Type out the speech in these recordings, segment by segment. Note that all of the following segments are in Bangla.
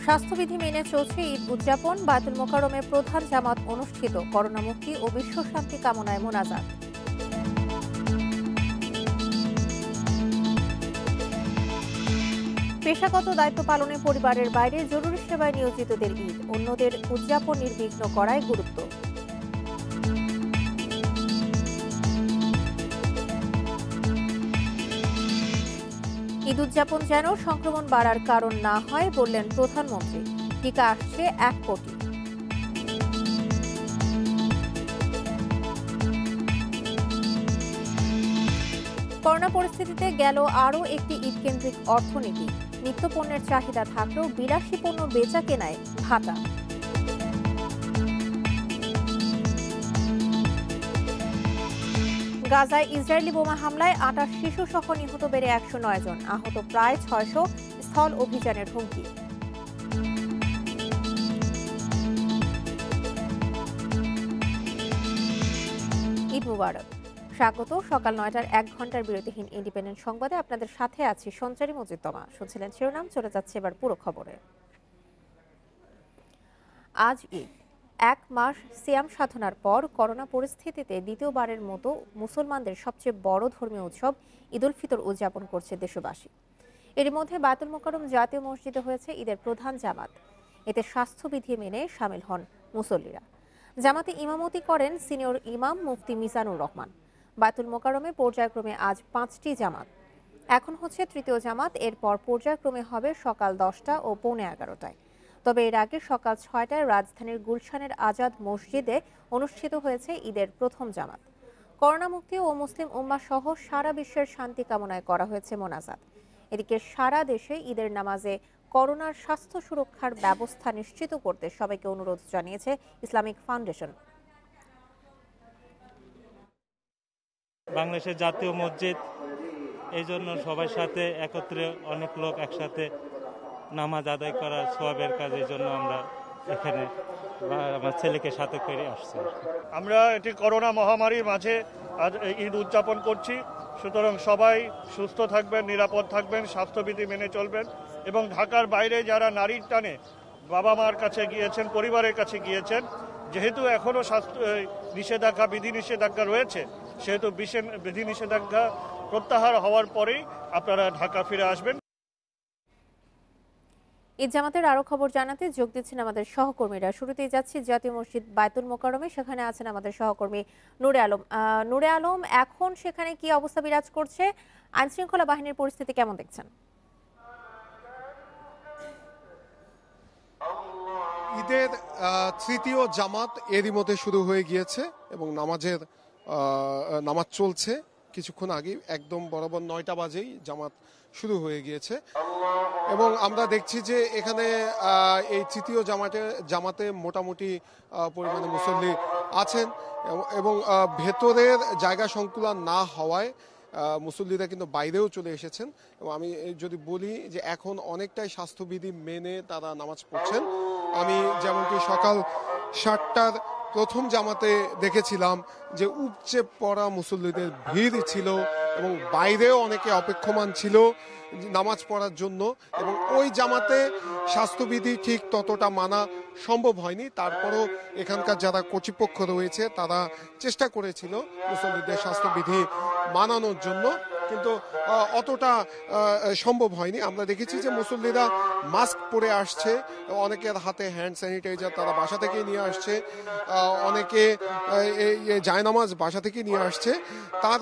স্বাস্থ্যবিধি মেনে চলছে ঈদ উদযাপন। বায়তুল মোকাররমে প্রধান জামাত অনুষ্ঠিত। করোনা মুক্তি ও বিশ্ব শান্তি কামনায় মোনাজাত। পেশাগত দায়িত্ব পালনে পরিবারের বাইরে জরুরি সেবায় নিয়োজিতদের ঈদ, অন্যদের উদযাপন নির্বিঘ্ন করায় গুরুত্ব। ঈদ উদযাপন যেন সংক্রমণ বাড়ার কারণ না হয় বললেন প্রধানমন্ত্রী। টিকা আসছে 1 কোটি। করোনা পরিস্থিতিতে গেল আরও একটি ঈদকেন্দ্রিক অর্থনীতি। নিত্যপণ্যের চাহিদা থাকলেও বিলাসী পণ্য বেচা কেনায় ভাটা। গাজায় ইসরায়েলি বোমা হামলায় 28 শিশু সহ নিহত বেড়ে 109 জন, আহত প্রায় 600। স্থল অভিযানের হুমকি। ঈদ মুবারক। স্বাগত সকাল 9টার 1 ঘন্টার বিরতিহীন ইন্ডিপেন্ডেন্ট সংবাদে আপনাদের সাথে আছি সঞ্চারী মজিদতমা। শুনছিলেন শিরোনাম, চলে যাচ্ছে এবার পুরো খবরে। আজ ঈদ। 1 মাস সিয়াম সাধনার পর করোনা পরিস্থিতিতে দ্বিতীয়বারের মতো মুসলমানদের সবচেয়ে বড় ধর্মীয় উৎসব ঈদ উল ফিতর উদযাপন করছে দেশবাসী। এর মধ্যে বায়তুল মোকাররম জাতীয় মসজিদে হয়েছে ঈদের প্রধান জামাত। এতে স্বাস্থ্যবিধি মেনে শামিল হন মুসল্লিরা। জামাতে ইমামতি করেন সিনিয়র ইমাম মুফতি মিজানুর রহমান। বায়তুল মোকাররমে পর্যায়ক্রমে আজ 5টি জামাত। এখন হচ্ছে তৃতীয় জামাত, এরপর পর্যায়ক্রমে হবে সকাল 10টা ও পৌনে 11টায়। তবে এর আগে সকাল 6টায় রাজধানীর গুলশানের আজাদ মসজিদে অনুষ্ঠিত হয়েছে ঈদের প্রথম জামাত। করোনা মুক্তি ও মুসলিম উম্মাহ সহ সারা বিশ্বের শান্তি কামনায় করা হয়েছে মোনাজাত। এদিকে সারা দেশে ঈদের নামাজে করোনার স্বাস্থ্য সুরক্ষার ব্যবস্থা নিশ্চিত করতে সবাইকে অনুরোধ জানিয়েছে ইসলামিক ফাউন্ডেশন। বাংলাদেশের জাতীয় মসজিদ, এই জন্য সবার সাথে একত্রে অনেক লোক একসাথে নামাজ আদায় করার সওয়াবের কাজ, এই জন্য আমরা এখানে আমার ছেলেকে সাথে করে আসছি। আমরা এটি করোনা মহামারীর মাঝে আজ ঈদ উদযাপন করছি, সুতরাং সবাই সুস্থ থাকবেন, নিরাপদ থাকবেন, স্বাস্থ্যবিধি মেনে চলবেন এবং ঢাকার বাইরে যারা নারীর টানে বাবা মার কাছে গিয়েছেন, পরিবারের কাছে গিয়েছেন, যেহেতু এখনও নিষেধাজ্ঞা বিধি নিষেধাজ্ঞা রয়েছে, সেহেতু বিধি নিষেধাজ্ঞা প্রত্যাহার হওয়ার পরেই আপনারা ঢাকা ফিরে আসবেন। ঈদ জামাতের আরো খবর জানাতে যোগ দিচ্ছেন আমাদের সহকর্মীরা। শুরুতেই যাচ্ছি জাতীয় মসজিদ বায়তুল মোকাররমে, সেখানে আছেন আমাদের সহকর্মী নূরে আলম। নূরে আলম, এখন সেখানে কি অবস্থা বিরাজ করছে? আইন শৃঙ্খলা বাহিনীর পরিস্থিতি কেমন দেখছেন? ঈদের তৃতীয় জামাত এরই মধ্যে শুরু হয়ে গিয়েছে এবং নামাজ চলছে। কিছুক্ষণ আগেই একদম বরাবর 9টা বাজেই জামাত শুরু হয়ে গিয়েছে এবং আমরা দেখছি যে এখানে এই তৃতীয় জামাতে মোটামুটি পরিমাণে মুসল্লি আছেন এবং ভেতরের জায়গা সংকুলান না হওয়ায় মুসল্লিরা কিন্তু বাইরেও চলে এসেছেন। এবং আমি যদি বলি যে এখন অনেকটাই স্বাস্থ্যবিধি মেনে তারা নামাজ পড়ছেন। আমি যেমনকি সকাল 7টার প্রথম জামাতে দেখেছিলাম যে উপচে পড়া মুসল্লিদের ভিড় ছিল এবং বাইরেও অনেকে অপেক্ষমান ছিল নামাজ পড়ার জন্য এবং ওই জামাতে স্বাস্থ্যবিধি ঠিক ততটা মানা সম্ভব হয়নি। তারপরও এখানকার যারা কর্তৃপক্ষ রয়েছে তারা চেষ্টা করেছিল মুসল্লিদের স্বাস্থ্যবিধি মানানোর জন্য, কিন্তু অতটা সম্ভব হয়নি। আমরা দেখেছি যে মুসল্লিরা মাস্ক পরে আসছে, অনেকের হাতে হ্যান্ড স্যানিটাইজার তারা বাসা থেকে নিয়ে আসছে, অনেকে জায়নামাজ বাসা থেকে নিয়ে আসছে। তার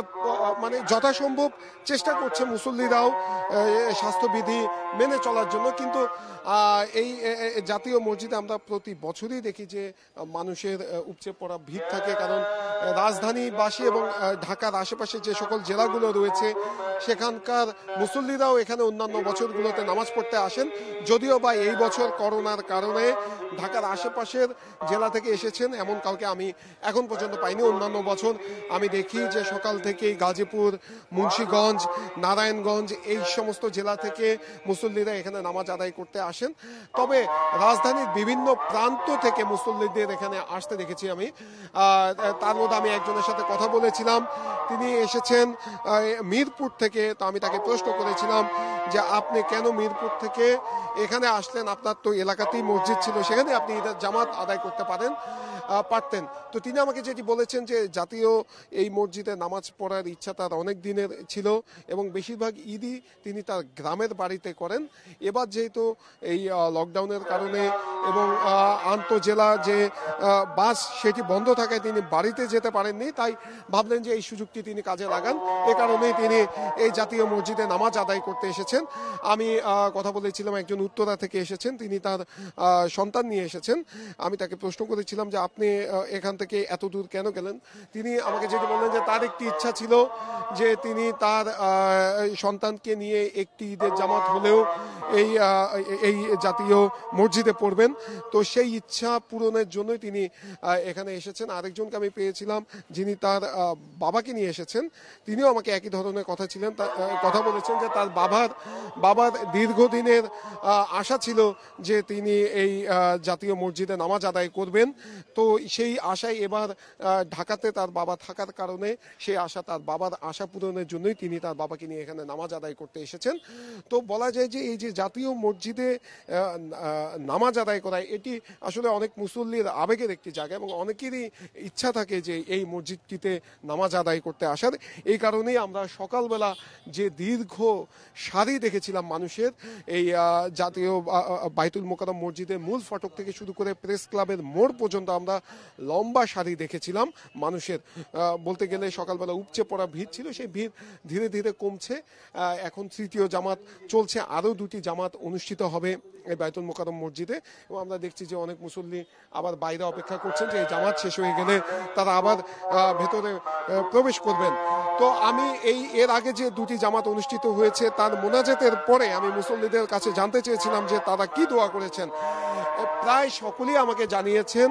মানে যথাসম্ভব চেষ্টা করছে মুসল্লিরাও স্বাস্থ্যবিধি মেনে চলার জন্য। কিন্তু এই জাতীয় মসজিদে আমরা প্রতি বছরই দেখি যে মানুষের উপচে পড়া ভিড় থাকে, কারণ রাজধানীবাসী এবং ঢাকার আশেপাশে যে সকল জেলাগুলো রয়েছে সেখানকার মুসল্লিরাও এখানে অন্যান্য বছরগুলোতে নামাজ পড়তে আসেন। যদিও বা এই বছর করোনার কারণে ঢাকার আশেপাশের জেলা থেকে এসেছেন এমন কাউকে আমি এখন পর্যন্ত পাইনি। অন্যান্য বছর আমি দেখি যে সকাল থেকেই গাজীপুর, মুন্সিগঞ্জ, নারায়ণগঞ্জ এই সমস্ত জেলা থেকে মুসল্লিরা এখানে নামাজ আদায় করতে আসেন। তবে রাজধানীর বিভিন্ন প্রান্ত থেকে মুসল্লিদের এখানে আসতে দেখেছি আমি। তার মধ্যে আমি একজনের সাথে কথা বলেছিলাম, তিনি এসেছেন মিরপুর থেকে। তো আমি তাকে প্রশ্ন করেছিলাম যে আপনি কেন মিরপুর থেকে এখানে আসলেন, আপনার তো এলাকাতেই মসজিদ ছিল, সেখানে আপনি ঈদের জামাত আদায় করতে পারতেন। তো তিনি আমাকে যেটি বলেছেন যে জাতীয় এই মসজিদে নামাজ পড়ার ইচ্ছা তার অনেক দিনের ছিল এবং বেশিরভাগ ঈদই তিনি তার গ্রামের বাড়িতে করেন। এবার যেহেতু এই লকডাউনের কারণে এবং আন্তজেলা যে বাস সেটি বন্ধ থাকায় তিনি বাড়িতে যেতে পারেননি, তাই ভাবলেন যে এই সুযোগটি তিনি কাজে লাগান। এ কারণেই তিনি এই জাতীয় মসজিদে নামাজ আদায় করতে এসেছেন। আমি কথা বলেছিলাম, একজন উত্তরা থেকে এসেছেন, তিনি তার সন্তান নিয়ে এসেছেন। আমি তাকে প্রশ্ন করেছিলাম যে আপনি এখান থেকে এত দূর কেন গেলেন। তিনি আমাকে যেটি বললেন যে তার একটি ইচ্ছা ছিল যে তিনি তার সন্তানকে নিয়ে একটি ঈদের জামাত হলেও এই জাতীয় মসজিদে পড়বেন। তো সেই ইচ্ছা পূরণের জন্যই তিনি এখানে এসেছেন। আরেকজনকে আমি পেয়েছিলাম যিনি তার বাবাকে নিয়ে এসেছেন, তিনিও আমাকে একই ধরনের কথা বলেছেন যে তার বাবার দীর্ঘদিনের আশা ছিল যে তিনি এই জাতীয় মসজিদে নামাজ আদায় করবেন। তো সেই আশায় এবার ঢাকাতে তার বাবা থাকার কারণে সেই আশা, তার বাবার আশা পূরণের জন্যই তিনি তার বাবাকে নিয়ে এখানে নামাজ আদায় করতে এসেছেন। তো বলা যায় যে এই যে জাতীয় মসজিদে নামাজ আদায় করা, এটি আসলে অনেক মুসল্লির আবেগের একটি জায়গা এবং অনেকেরই ইচ্ছা থাকে যে এই মসজিদটিতে নামাজ আদায় করতে আসার। এই কারণেই আমরা সকালবেলা যে দীর্ঘ সারি দেখেছিলাম মানুষের, এই জাতীয় বাইতুল মোকাররম মসজিদের মূল ফটক থেকে শুরু করে প্রেস ক্লাবের মোড় পর্যন্ত আমরা লম্বা সারি দেখেছিলাম মানুষের। বলতে গেলে সকালবেলা উপচে পড়া ভিড় ছিল, সেই ভিড় ধীরে ধীরে কমছে। এখন তৃতীয় জামাত চলছে, আরও দুটি জামাত অনুষ্ঠিত হবে এই বাইতুল মোকাররম মসজিদে এবং আমরা দেখছি যে অনেক মুসল্লি আবার বাইরে অপেক্ষা করছেন যে এই জামাত শেষ হয়ে গেলে তারা আবার ভেতরে প্রবেশ করবেন। তো আমি এর আগে যে দুটি জামাত অনুষ্ঠিত হয়েছে তার মোনাজাতের পরে আমি মুসল্লিদের কাছে জানতে চেয়েছিলাম যে তারা কি দোয়া করেছেন। প্রায় সকলেই আমাকে জানিয়েছেন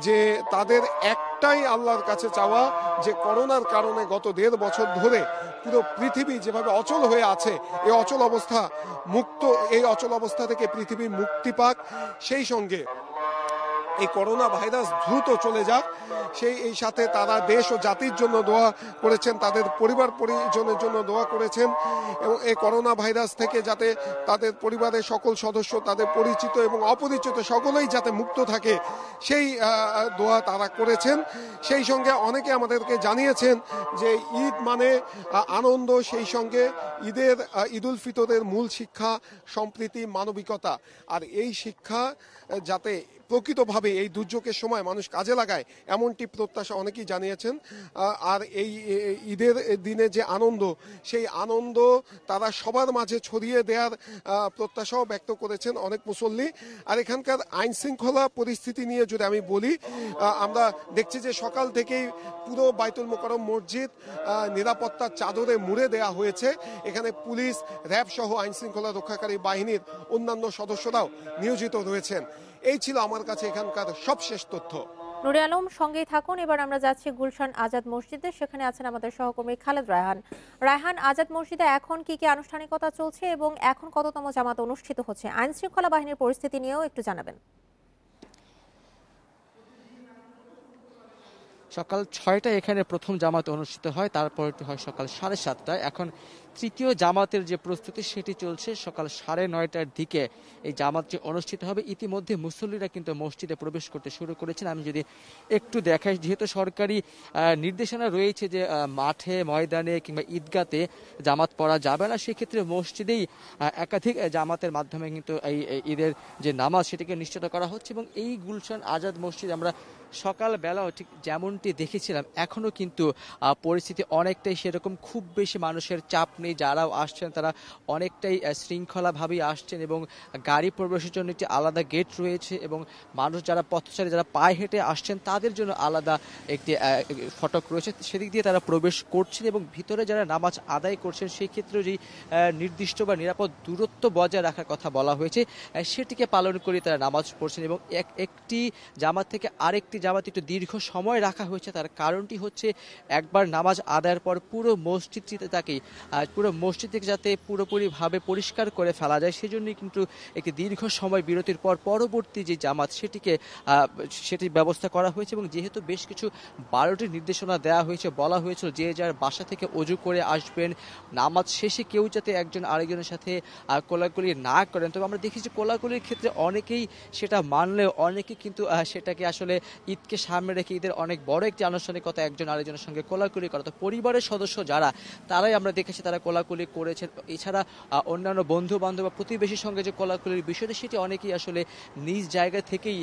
যে তাদের একটাই আল্লাহর কাছে চাওয়া যে করোনার কারণে গত 1.5 বছর ধরে পুরো পৃথিবী যেভাবে অচল হয়ে আছে, এই অচল অবস্থা থেকে পৃথিবী মুক্তি পাক, সেই সঙ্গে এই করোনা ভাইরাস দ্রুত চলে যাক, এই সাথে তারা দেশ ও জাতির জন্য দোয়া করেছেন, তাদের পরিবার পরিজনের জন্য দোয়া করেছেন এবং এই করোনা ভাইরাস থেকে যাতে তাদের পরিবারের সকল সদস্য, তাদের পরিচিত এবং অপরিচিত সকলেই যাতে মুক্ত থাকে সেই দোয়া তারা করেছেন। সেই সঙ্গে অনেকে আমাদেরকে জানিয়েছেন যে ঈদ মানে আনন্দ, সেই সঙ্গে ঈদুল ফিতরের মূল শিক্ষা সম্প্রীতি, মানবিকতা, আর এই শিক্ষা যাতে প্রকৃতভাবে এই দুর্যোগের সময় মানুষ কাজে লাগায় এমনটি প্রত্যাশা অনেকেই জানিয়েছেন। আর এই ঈদের দিনে যে আনন্দ, সেই আনন্দ তারা সবার মাঝে ছড়িয়ে দেওয়ার প্রত্যাশাও ব্যক্ত করেছেন অনেক মুসল্লি। আর এখানকার আইন শৃঙ্খলা পরিস্থিতি নিয়ে যদি আমি বলি, আমরা দেখছি যে সকাল থেকেই পুরো বাইতুল মোকাররম মসজিদ নিরাপত্তার চাদরে মুড়ে দেওয়া হয়েছে। এখানে পুলিশ, র্যাব সহ আইন শৃঙ্খলা রক্ষাকারী বাহিনীর অন্যান্য সদস্যরাও নিয়োজিত রয়েছেন। এই ছিল আমার কাছে এখানকার সবশেষ তথ্য। নুরে আলম, সঙ্গেই থাকুন। এবার আমরা যাচ্ছি গুলশান আজাদ মসজিদে, সেখানে আছেন আমাদের সহকর্মী খালেদ রায়হান। আজাদ মসজিদে এখন কি কি আনুষ্ঠানিকতা চলছে এবং এখন কততম জামাত অনুষ্ঠিত হচ্ছে? আইন শৃঙ্খলা বাহিনীর পরিস্থিতি নিয়েও একটু জানাবেন। সকাল 6টায় এখানে প্রথম জামাত অনুষ্ঠিত হয়, তারপরটি হয় সকাল 7:30টায়। এখন তৃতীয় জামাতের যে প্রস্তুতি সেটি চলছে। সকাল 9:30টার দিকে এই জামাত যে অনুষ্ঠিত হবে, ইতিমধ্যে মুসল্লিরা কিন্তু মসজিদে প্রবেশ করতে শুরু করেছেন। আমি যদি একটু দেখাই, যেহেতু সরকারি নির্দেশনা রয়েছে যে মাঠে, ময়দানে কিংবা ঈদগাতে জামাত পড়া যাবে না, সেক্ষেত্রে মসজিদেই একাধিক জামাতের মাধ্যমে কিন্তু এই ঈদের যে নামাজ সেটিকে নিশ্চিত করা হচ্ছে। এবং এই গুলশান আজাদ মসজিদ আমরা সকালবেলাও ঠিক যেমনটি দেখেছিলাম, এখনও কিন্তু পরিস্থিতি অনেকটাই সেরকম, খুব বেশি মানুষের চাপ নেই। যারাও আসছেন তারা অনেকটাই শৃঙ্খলাভাবেই আসছেন এবং গাড়ি প্রবেশের জন্য একটি আলাদা গেট রয়েছে এবং মানুষ যারা পথচারী, যারা পায়ে হেঁটে আসছেন তাদের জন্য আলাদা একটি ফটক রয়েছে, সেদিক দিয়ে তারা প্রবেশ করছেন। এবং ভিতরে যারা নামাজ আদায় করছেন সেই ক্ষেত্রে যেই নির্দিষ্ট বা নিরাপদ দূরত্ব বজায় রাখার কথা বলা হয়েছে সেটিকে পালন করে তারা নামাজ পড়ছেন। এবং একটি জামাত থেকে আরেকটি জামাত একটু দীর্ঘ সময় রাখা হয়েছে, তার কারণটি হচ্ছে একবার নামাজ আদায়ের পর পুরো মসজিদটিতে তাকে পুরো মসজিদকে যাতে পুরোপুরিভাবে পরিষ্কার করে ফেলা যায় সেজন্যই কিন্তু একটি দীর্ঘ সময় বিরতির পর পরবর্তী যে জামাত সেটির ব্যবস্থা করা হয়েছে। এবং যেহেতু বেশ কিছু 12টি নির্দেশনা দেওয়া হয়েছে, বলা হয়েছিল যে যার বাসা থেকে অজু করে আসবেন, নামাজ শেষে কেউ যাতে একজন আরেকজনের সাথে কোলাকুলি না করেন। তবে আমরা দেখি যে কোলাকুলির ক্ষেত্রে অনেকেই সেটা মানলেও অনেকেই কিন্তু সেটাকে আসলে ঈদকে সামনে রেখে ঈদের অনেক বড় একটি আনুষ্ঠানিকতা একজন আরেকজনের সঙ্গে কোলাকুলি করা। তো পরিবারের সদস্য যারা তারাই আমরা দেখেছি তারা কোলাকুলি করেছেন। এছাড়া অন্যান্য বন্ধু বান্ধব বা প্রতিবেশীর সঙ্গে যে কোলাকুলির বিষয়টি সেটি অনেকেই আসলে নিজ জায়গা থেকেই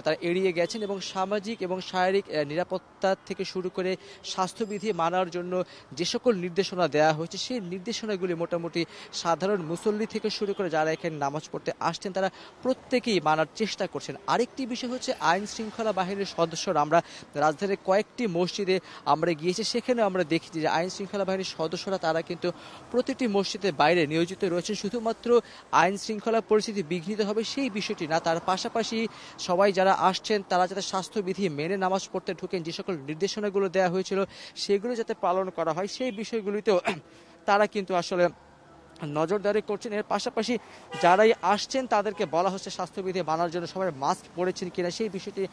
তারা এড়িয়ে গেছেন এবং সামাজিক এবং শারীরিক নিরাপত্তা থেকে শুরু করে স্বাস্থ্যবিধি মানার জন্য যে সকল নির্দেশনা দেওয়া হয়েছে সেই নির্দেশনাগুলি মোটামুটি সাধারণ মুসল্লি থেকে শুরু করে যারা এখানে নামাজ পড়তে আসছেন তারা প্রত্যেকেই মানার চেষ্টা করছেন। আরেকটি বিষয় হচ্ছে আইন শৃঙ্খলা বাহিনীর সদস্যরা, আমরা রাজধানীর কয়েকটি মসজিদে আমরা গিয়েছি, সেখানে আমরা দেখেছি যে আইন শৃঙ্খলা বাহিনীর সদস্যরা তারা কিন্তু প্রতিটি মসজিদের বাইরে নিয়োজিত রয়েছেন। শুধুমাত্র আইন শৃঙ্খলা পরিস্থিতি বিঘ্নিত হবে সেই বিষয়টি না, তার পাশাপাশি সবাই যারা আসছেন তারা যাতে স্বাস্থ্যবিধি মেনে নামাজ পড়তে ঢুকেন, যে সকল নির্দেশনাগুলো দেওয়া হয়েছিল সেগুলো যাতে পালন করা হয় সেই বিষয়গুলিতেও তারা কিন্তু আসলে নজরদারি করছেন। এর পাশাপাশি যারাই আসছেন তাদেরকে বলা হচ্ছে স্বাস্থ্যবিধি মানার জন্য সবাই মাস্ক পরেছেন কিনা সেই বিষয়টি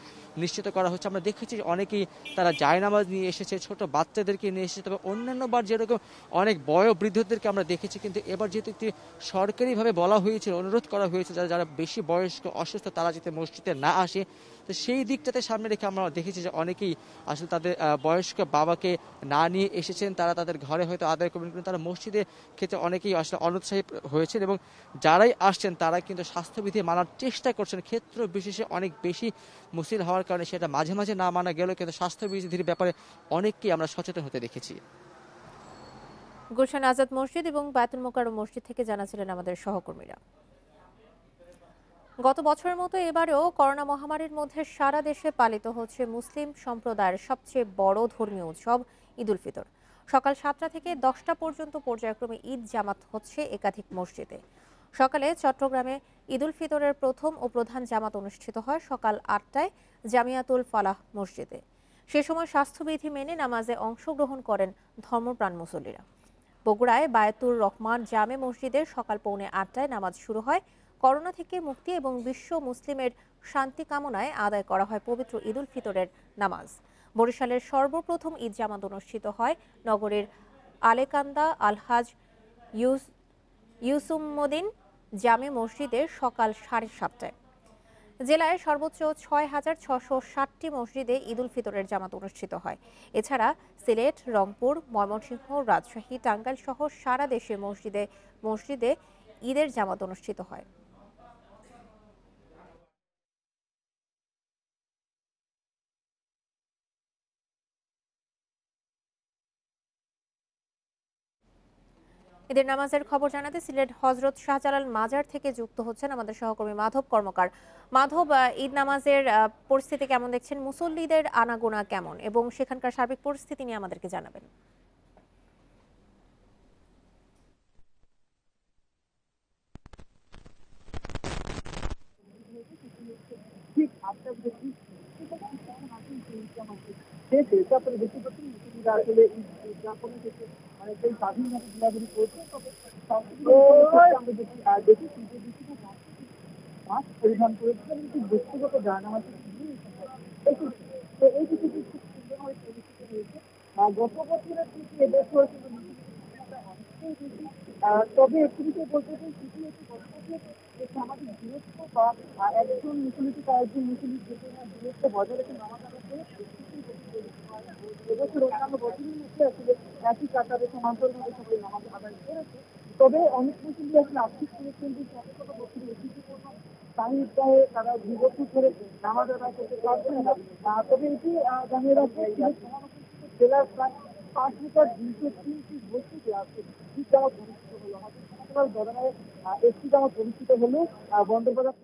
নিশ্চিত করা হচ্ছে। আমরা দেখেছি অনেকেই তারা জায়নামাজ নিয়ে এসেছে, ছোট বাচ্চাদেরকে নিয়ে এসেছে। তবে অন্যান্যবার যেরকম অনেক বয়োবৃদ্ধদেরকে আমরা দেখেছি, কিন্তু এবার যেহেতু একটি সরকারিভাবে বলা হয়েছিল, অনুরোধ করা হয়েছে যারা বেশি বয়স্ক অসুস্থ তারা যাতে মসজিদে না আসে, তো সেই দিকটাতে সামনে রেখে আমরা দেখেছি যে অনেকেই আসলে তাদের বয়স্ক বাবাকে না নিয়ে এসেছেন, তারা তাদের ঘরে হয়তো আদায় করবেন, কিন্তু তারা মসজিদে ক্ষেত্রে অনেকেই আসলে অনুৎসাহী হয়েছেন এবং যারাই আসছেন তারা কিন্তু স্বাস্থ্যবিধি মানার চেষ্টা করছেন। ক্ষেত্র বিশেষে অনেক বেশি মুসলিম হওয়ার কারণে সেটা মাঝে মাঝে না মানা গেলেও কিন্তু স্বাস্থ্যবিধির ব্যাপারে অনেককেই আমরা সচেতন হতে দেখেছি। গুলশান আজাদ মসজিদ এবং বায়তুল মোকাররম মসজিদ থেকে জানাছিলেন আমাদের সহকর্মীরা। গত বছরের মতো এবারেও করোনা মহামারীর মধ্যে সারা দেশে পালিত হচ্ছে মুসলিম সম্প্রদায়ের সবচেয়ে বড় ধর্মীয় উৎসব ঈদ উল ফিতর। সকাল 7টা থেকে 10টা পর্যন্ত পর্যায়ক্রমে ঈদ জামাত হচ্ছে একাধিক মসজিদে। সকালে চট্টগ্রামে ঈদ উল ফিতরের প্রথম ও প্রধান জামাত অনুষ্ঠিত হয় সকাল 8টায় জামিয়াতুল ফালাহ মসজিদে। সে সময় স্বাস্থ্যবিধি মেনে নামাজে অংশগ্রহণ করেন ধর্মপ্রাণ মুসল্লিরা। বগুড়ায় বায়তুর রহমান জামে মসজিদে সকাল 7:45টায় নামাজ শুরু হয়। করোনা থেকে মুক্তি এবং বিশ্ব মুসলিমের শান্তি কামনায় আদায় করা হয় পবিত্র ঈদ উল ফিতরের নামাজ। বরিশালের সর্বপ্রথম ঈদ জামাত অনুষ্ঠিত হয় নগরের আলেকান্দা আলহাজ ইউসুমুদ্দিন জামে মসজিদে সকাল 7:30টায়। জেলায় সর্বোচ্চ 6,660টি মসজিদে ঈদ উল ফিতরের জামাত অনুষ্ঠিত হয়। এছাড়া সিলেট, রংপুর, ময়মনসিংহ, রাজশাহী, টাঙ্গাইল সহ সারা দেশে মসজিদে মসজিদে ঈদের জামাত অনুষ্ঠিত হয়। ঈদের নামাজের খবর জানাতে সিলেট হজরত শাহজালাল মাজার থেকে যুক্ত হচ্ছেন আমাদের সহকর্মী মাধব কর্মকার। মাধব, ঈদ নামাজের পরিস্থিতি কেমন দেখছেন? মুসল্লিদের আনাগোনা কেমন এবং সেখানকার সার্বিক পরিস্থিতি নিয়ে আমাদেরকে জানাবেন। পরিধান করেছে কিন্তু ব্যক্তিগত জায়নামাজ গত বছরের থেকে এবছর তবে একটু বিষয় বলতে চাই সেটি হচ্ছে গত বছর সামাজিক দূরত্ব বা একজন মুসলিমকে কয়েকজন মুসলিম দূরত্ব বজায় রেখে নামাজ আদায় করে এবছর অন্যান্য বছরের মধ্যে আসলে একই কাতারে সমান্তরভাবে সবাই নামাজ আদায় করেছে। তবে অনেক মুসলিম আসলে আর্থিক করেছেন যে শত বছরের ঐতিহ্যপূর্ণ সাহিত্যায় তারা 2 বছর ধরে নামাজ আদায় করতে পারছেন না। তবে এটি জানিয়ে রাখবে জেলার প্রায় 5,230 মসজিদে আছে ঈদ জামাত অনুষ্ঠিত হলো। আমাদের সমাজের ধরনের একটি জামাত অনুষ্ঠিত হলো বন্দরবাজার।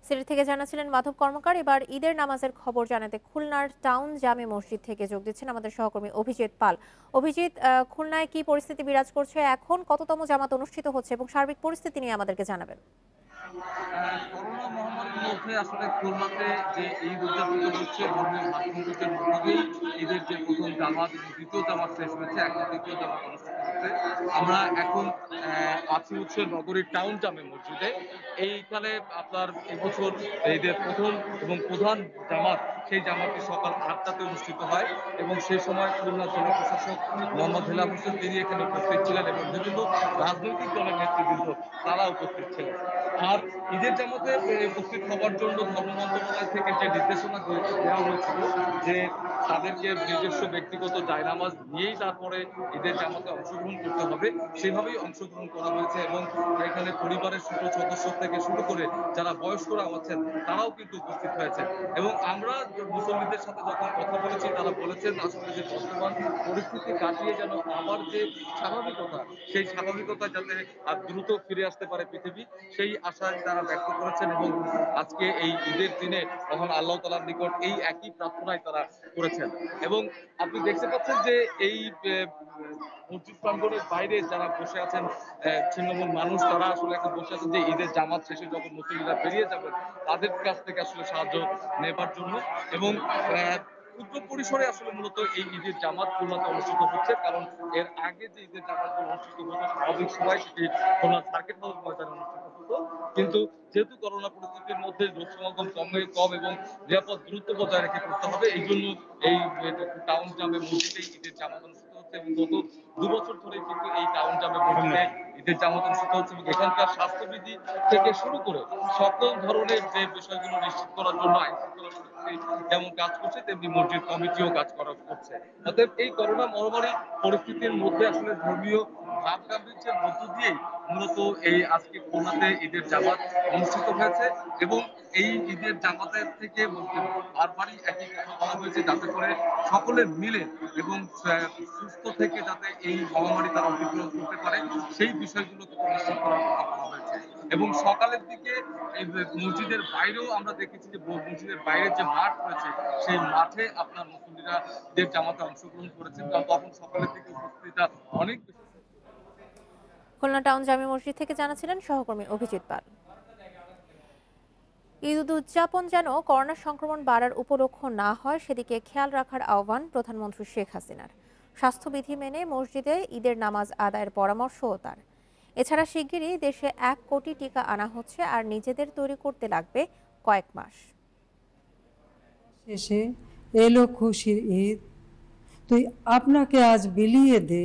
সিলেট থেকে জানাছিলেন মাধব কর্মকার। এবার ঈদের নামাজের খবর জানাতে খুলনার টাউন জামে মসজিদ থেকে যোগ দিচ্ছেন আমাদের সহকর্মী অভিজিৎ পাল। অভিজিৎ, খুলনায় কি পরিস্থিতি বিরাজ করছে, এখন কততম জামাত অনুষ্ঠিত হচ্ছে এবং সার্বিক পরিস্থিতি নিয়ে আমাদেরকে জানাবেন। করোনা মহামারীর মধ্যে আসলে খুলনাতে যে ঈদ উদযাপিত হচ্ছে ধর্মীয় ভাতৃত্বের মধ্যেই ঈদের যে প্রথম জামাত এবং দ্বিতীয় জামাত শেষ হয়েছে, এখন তৃতীয় জামাত অনুষ্ঠিত হচ্ছে। আমরা এখন আছি হচ্ছে নগরীর টাউন জামে মসজিদে। এইখানে আপনার এবছর ঈদের প্রথম এবং প্রধান জামাত, সেই জামাতটি সকাল 8টাতে অনুষ্ঠিত হয় এবং সেই সময় খুলনা জেলা প্রশাসক মোহাম্মদ হেলাল হোসেন তিনি এখানে উপস্থিত ছিলেন এবং বিভিন্ন রাজনৈতিক দলের নেতৃবৃন্দ তারা উপস্থিত ছিলেন। আর ঈদের জামাতে উপস্থিত হওয়ার জন্য ধর্ম মন্ত্রণালয় থেকে যে নির্দেশনা দেওয়া হয়েছিল যে তাদেরকে নিজস্ব ব্যক্তিগত জায়নামাজ নিয়েই তারপরে ঈদের জামাতে অংশগ্রহণ করতে হবে, সেভাবেই অংশগ্রহণ করা হয়েছে এবং এখানে পরিবারের ছোট সদস্য থেকে শুরু করে যারা বয়স্করা আছেন তারাও কিন্তু উপস্থিত হয়েছে। এবং আমরা মুসল্লিদের সাথে যখন কথা বলেছি তারা বলেছেন আসলে যে বর্তমান পরিস্থিতি কাটিয়ে যেন আবার যে স্বাভাবিকতা, সেই স্বাভাবিকতা যাতে আর দ্রুত ফিরে আসতে পারে পৃথিবী, সেই আশায় তারা ব্যক্ত করেছেন এবং আজকে এই ঈদের দিনে মহান আল্লাহ তাআলার নিকট এই একই প্রার্থনায় তারা করেছেন। এবং আপনি দেখতে পাচ্ছেন যে এই মসজিদ প্রাঙ্গণের বাইরে যারা বসে আছেন ছিন্নমূল মানুষ, তারা আসলে এখন বসে আছেন যে ঈদের জামাত শেষে যখন মুসল্লিরা বেরিয়ে যাবেন তাদের কাছ থেকে আসলে সাহায্য নেবার জন্য। এবং ক্ষুদ্র পরিসরে আসলে মূলত এই ঈদের জামাত খুলনাতে অনুষ্ঠিত হচ্ছে, কারণ এর আগে যে ঈদের জামাতগুলো অনুষ্ঠিত হতো স্বাভাবিক সময় সেটি খুলনার সার্কিট হাউস ময়দানে অনুষ্ঠিত হতো, কিন্তু যেহেতু করোনা পরিস্থিতির মধ্যে লোক সমাগম কম এবং নিরাপদ দূরত্ব বজায় রেখে করতে হবে, এই জন্য এই টাউন জামে মসজিদে ঈদের জামাত অনুষ্ঠিত হচ্ছে এবং গত 2 বছর ধরে কিন্তু এই টাউন জামে মসজিদে ঈদের জামাত অনুষ্ঠিত হচ্ছে এবং এখানকার স্বাস্থ্যবিধি থেকে শুরু করে সকল ধরনের যে বিষয়গুলো নিশ্চিত করার জন্য আইন শৃঙ্খলা পরিস্থিতি যেমন কাজ করছে তেমনি মসজিদ কমিটিও কাজ করছে। অতএব এই করোনা মহামারী পরিস্থিতির মধ্যে আসলে ধর্মীয় ভাব গাম্ভীর্যের মধ্য দিয়েই মূলত এই আজকে খুলনাতে ঈদের জামাত অনুষ্ঠিত হয়েছে এবং এই ঈদের জামাতের থেকে বারবারই একই কথা বলা হয়েছে যাতে করে সকলে মিলে এবং সুস্থ থেকে যাতে এই মহামারী তারা অতিক্রম করতে পারে সেই বিষয়গুলোকে নিশ্চিত করার কথা বলা হয়েছে। এবং সকালের দিকে এই মসজিদের বাইরেও আমরা দেখেছি যে মসজিদের বাইরে যে মাঠ রয়েছে সেই মাঠে আপনার মুসল্লিরা ঈদের জামাতে অংশগ্রহণ করেছেন, কারণ তখন সকালের দিকে উপস্থিতিটা অনেক বেশি। খুলনা টাউন জামে মসজিদ থেকে জানাছিলেন সহকর্মী অভিজিৎ পাল। ঈদ উদযাপন যেন করোনা সংক্রমণ বাড়ার উপলক্ষ না হয় সেদিকে খেয়াল রাখার আহ্বান প্রধানমন্ত্রী শেখ হাসিনার। স্বাস্থ্যবিধি মেনে মসজিদে ঈদের নামাজ আদায়ের পরামর্শও তার। এছাড়া শিগগিরই দেশে 1 কোটি টিকা আনা হচ্ছে আর নিজেদের তৈরি করতে লাগবে কয়েক মাস। শেষে এলো খুশির ঈদ, তুই আপনাকে আজ বিলিয়ে দে,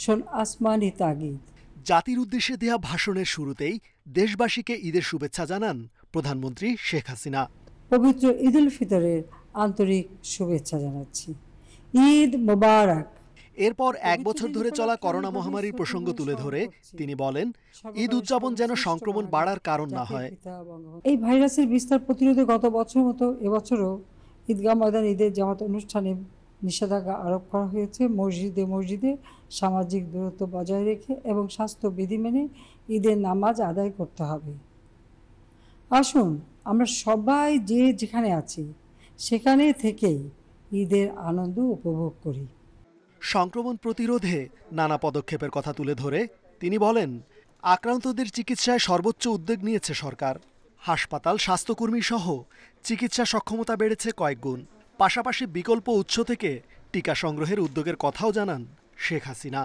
শোন আসমানি তাগিদ। জাতির উদ্দেশ্যে দেয়া ভাষণের শুরুতেই দেশবাসীকে ঈদের শুভেচ্ছা জানান প্রধানমন্ত্রী শেখ হাসিনা। পবিত্র ঈদ উল ফিতরের আন্তরিক শুভেচ্ছা জানাচ্ছি, ঈদ মোবারক। এরপর 1 বছর ধরে চলা করোনা মহামারীর প্রসঙ্গ তুলে ধরে তিনি বলেন, ঈদ উদযাপন যেন সংক্রমণ বাড়ার কারণ না হয়। এই ভাইরাসের বিস্তার প্রতিরোধে গত বছর মতো এবছরও ঈদগাহ ময়দান ঈদের জামাত অনুষ্ঠানে নিষেধাজ্ঞা আরোপ করা হয়েছে। মসজিদে সামাজিক দূরত্ব বজায় রেখে এবং স্বাস্থ্যবিধি মেনে ঈদের নামাজ আদায় করতে হবে। আসুন আমরা সবাই যে যেখানে আছি সেখানে থেকেই ঈদের আনন্দ উপভোগ করি। সংক্রমণ প্রতিরোধে নানা পদক্ষেপের কথা তুলে ধরে তিনি বলেন, আক্রান্তদের চিকিৎসায় সর্বোচ্চ উদ্যোগ নিয়েছে সরকার। হাসপাতাল, স্বাস্থ্যকর্মী সহ চিকিৎসা সক্ষমতা বেড়েছে কয়েক গুণ। পাশাপাশি বিকল্প উৎস থেকে টিকা সংগ্রহের উদ্যোগের কথাও জানান শেখ হাসিনা।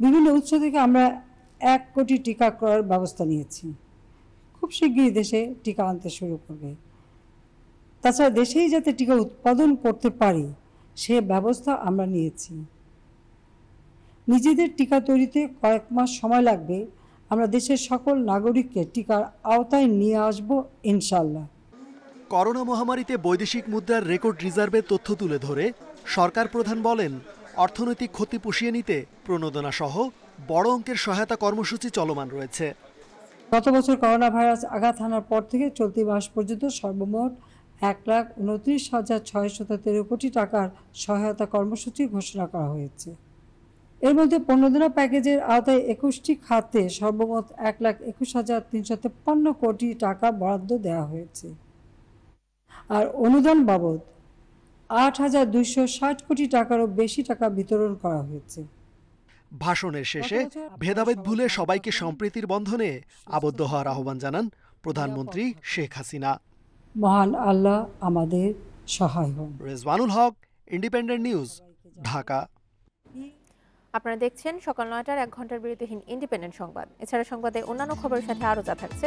বিভিন্ন উৎস থেকে আমরা 1 কোটি টিকা ক্রয়ের ব্যবস্থা নিয়েছি। খুব শিগগিরই দেশে টিকা আনতে শুরু করবে। তাছাড়া দেশেই যাতে টিকা উৎপাদন করতে পারি সে ব্যবস্থা আমরা নিয়েছি। নিজেদের টিকা তৈরিতে কয়েক মাস সময় লাগবে। আমরা দেশের সকল নাগরিককে টিকার আওতায় নিয়ে আসব ইনশাআল্লাহ। করোনা মহামারীতে বৈদেশিক মুদ্রার রেকর্ড রিজার্ভের তথ্য তুলে ধরে সরকার প্রধান বলেন, অর্থনৈতিক ক্ষতি পুষিয়ে নিতে প্রণোদনা সহ বড় অঙ্কের সহায়তা কর্মসূচি চলমান রয়েছে। গত বছর করোনা ভাইরাস আঘাত হানার পর থেকে চলতি মাস পর্যন্ত সর্বমোট 1,29,617 কোটি টাকার সহায়তা কর্মসূচি ঘোষণা করা হয়েছে। এর মধ্যে প্রণোদনা প্যাকেজের আওতায় 21টি খাতে সর্বমোট 1,21,353 কোটি টাকা বরাদ্দ দেওয়া হয়েছে। আর অনুদান বাবদ 8,260 কোটি টাকারও বেশি টাকা বিতরণ করা হয়েছে। ভাষণের শেষে ভেদাভেদ ভুলে সবাইকে সম্প্রীতির বন্ধনে আবদ্ধ হওয়ার আহ্বান জানান প্রধানমন্ত্রী শেখ হাসিনা। মহান আল্লাহ আমাদের সহায় হন। রেজওয়ানুল হক, ইন্ডিপেন্ডেন্ট নিউজ, ঢাকা। আপনারা দেখছেন সকাল ৯টার ১ ঘন্টার বিরতিহীন ইন্ডিপেন্ডেন্ট সংবাদ। এছাড়া সংবাদে অন্যান্য খবরের সাথে আরও যা থাকছে।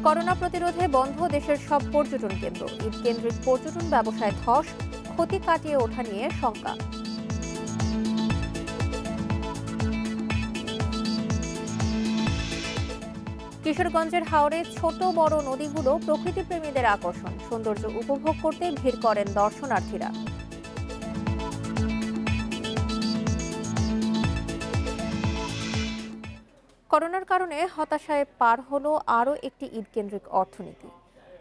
করোনা প্রতিরোধে বন্ধ দেশের সব পর্যটন কেন্দ্র। ঈদ কেন্দ্রিক পর্যটন ব্যবসায় ধস, ক্ষতি কাটিয়ে ওঠা নিয়ে শঙ্কা। কিশোরগঞ্জের হাওরে ছোট বড় নদীগুলো প্রকৃতিপ্রেমীদের আকর্ষণ। সৌন্দর্য উপভোগ করতে ভিড় করেন দর্শনার্থীরা। করোনার কারণে হতাশায় পার হলো আরও একটি ঈদ কেন্দ্রিক অর্থনীতি।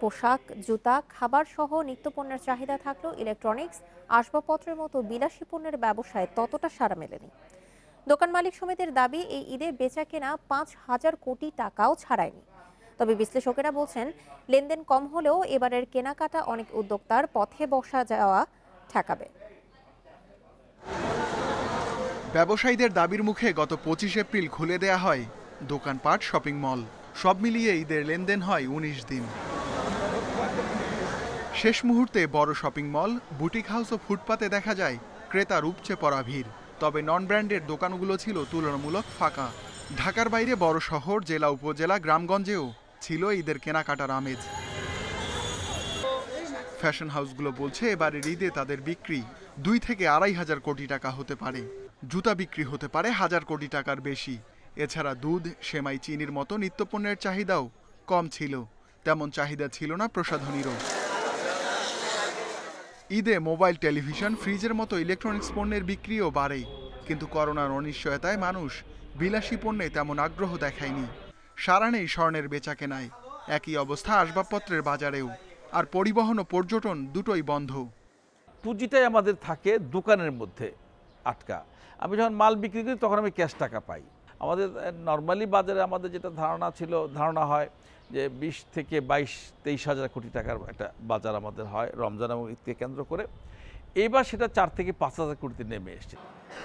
পোশাক, জুতা, খাবার সহ নিত্যপণ্যের চাহিদা থাকলেও ইলেকট্রনিক্স, আসবাবপত্রের মতো বিলাসী পণ্যের ব্যবসায় ততটা সাড়া মেলেনি। দোকান মালিক সমিতির দাবি, এই ঈদে বেচা কেনা ৫,০০০ কোটি টাকাও ছাড়ায়নি। তবে বিশ্লেষকেরা বলছেন, লেনদেন কম হলেও এবারের কেনাকাটা অনেক উদ্যোক্তার পথে বসা যাওয়া ঠেকাবে। ব্যবসায়ীদের দাবির মুখে গত ২৫ এপ্রিল খুলে দেয়া হয় দোকানপাট, শপিং মল। সব মিলিয়ে ঈদের লেনদেন হয় ১৯ দিন। শেষ মুহূর্তে বড় শপিং মল, বুটিক হাউস ও ফুটপাতে দেখা যায় ক্রেতার উপচে পড়া ভিড়। তবে নন ব্র্যান্ডের দোকানগুলো ছিল তুলনামূলক ফাঁকা। ঢাকার বাইরে বড় শহর, জেলা, উপজেলা, গ্রামগঞ্জেও ছিল ঈদের কেনাকাটার আমেজ। ফ্যাশন হাউসগুলো বলছে এবারের ঈদে তাদের বিক্রি ২ থেকে ২,৫০০ কোটি টাকা হতে পারে। জুতা বিক্রি হতে পারে ১,০০০ কোটি টাকার বেশি। এছাড়া দুধ, সেমাই, চিনির মতো নিত্যপণ্যের চাহিদাও কম ছিল। তেমন চাহিদা ছিল না প্রসাধনীরও। ঈদে মোবাইল, টেলিভিশন, ফ্রিজের মতো ইলেকট্রনিক্স পণ্যের বিক্রিও বাড়ে। কিন্তু করোনার অনিশ্চয়তায় মানুষ বিলাসী পণ্যে তেমন আগ্রহ দেখায়নি। সারা নেই স্বর্ণের বেচাকেনায়। একই অবস্থা আসবাবপত্রের বাজারেও। আর পরিবহন ও পর্যটন দুটোই বন্ধ। পুঁজিটাই আমাদের থাকে দোকানের মধ্যে আটকা। আমি যখন মাল বিক্রি করি তখন আমি ক্যাশ টাকা পাই। আমাদের নর্মালি বাজারে আমাদের যেটা ধারণা হয় যে ২০ থেকে ২২-২৩ হাজার কোটি টাকার একটা বাজার আমাদের হয় রমজান এবং ঈদকে কেন্দ্র করে। এইবার সেটা ৪ থেকে ৫ হাজার কোটিতে নেমে এসেছে।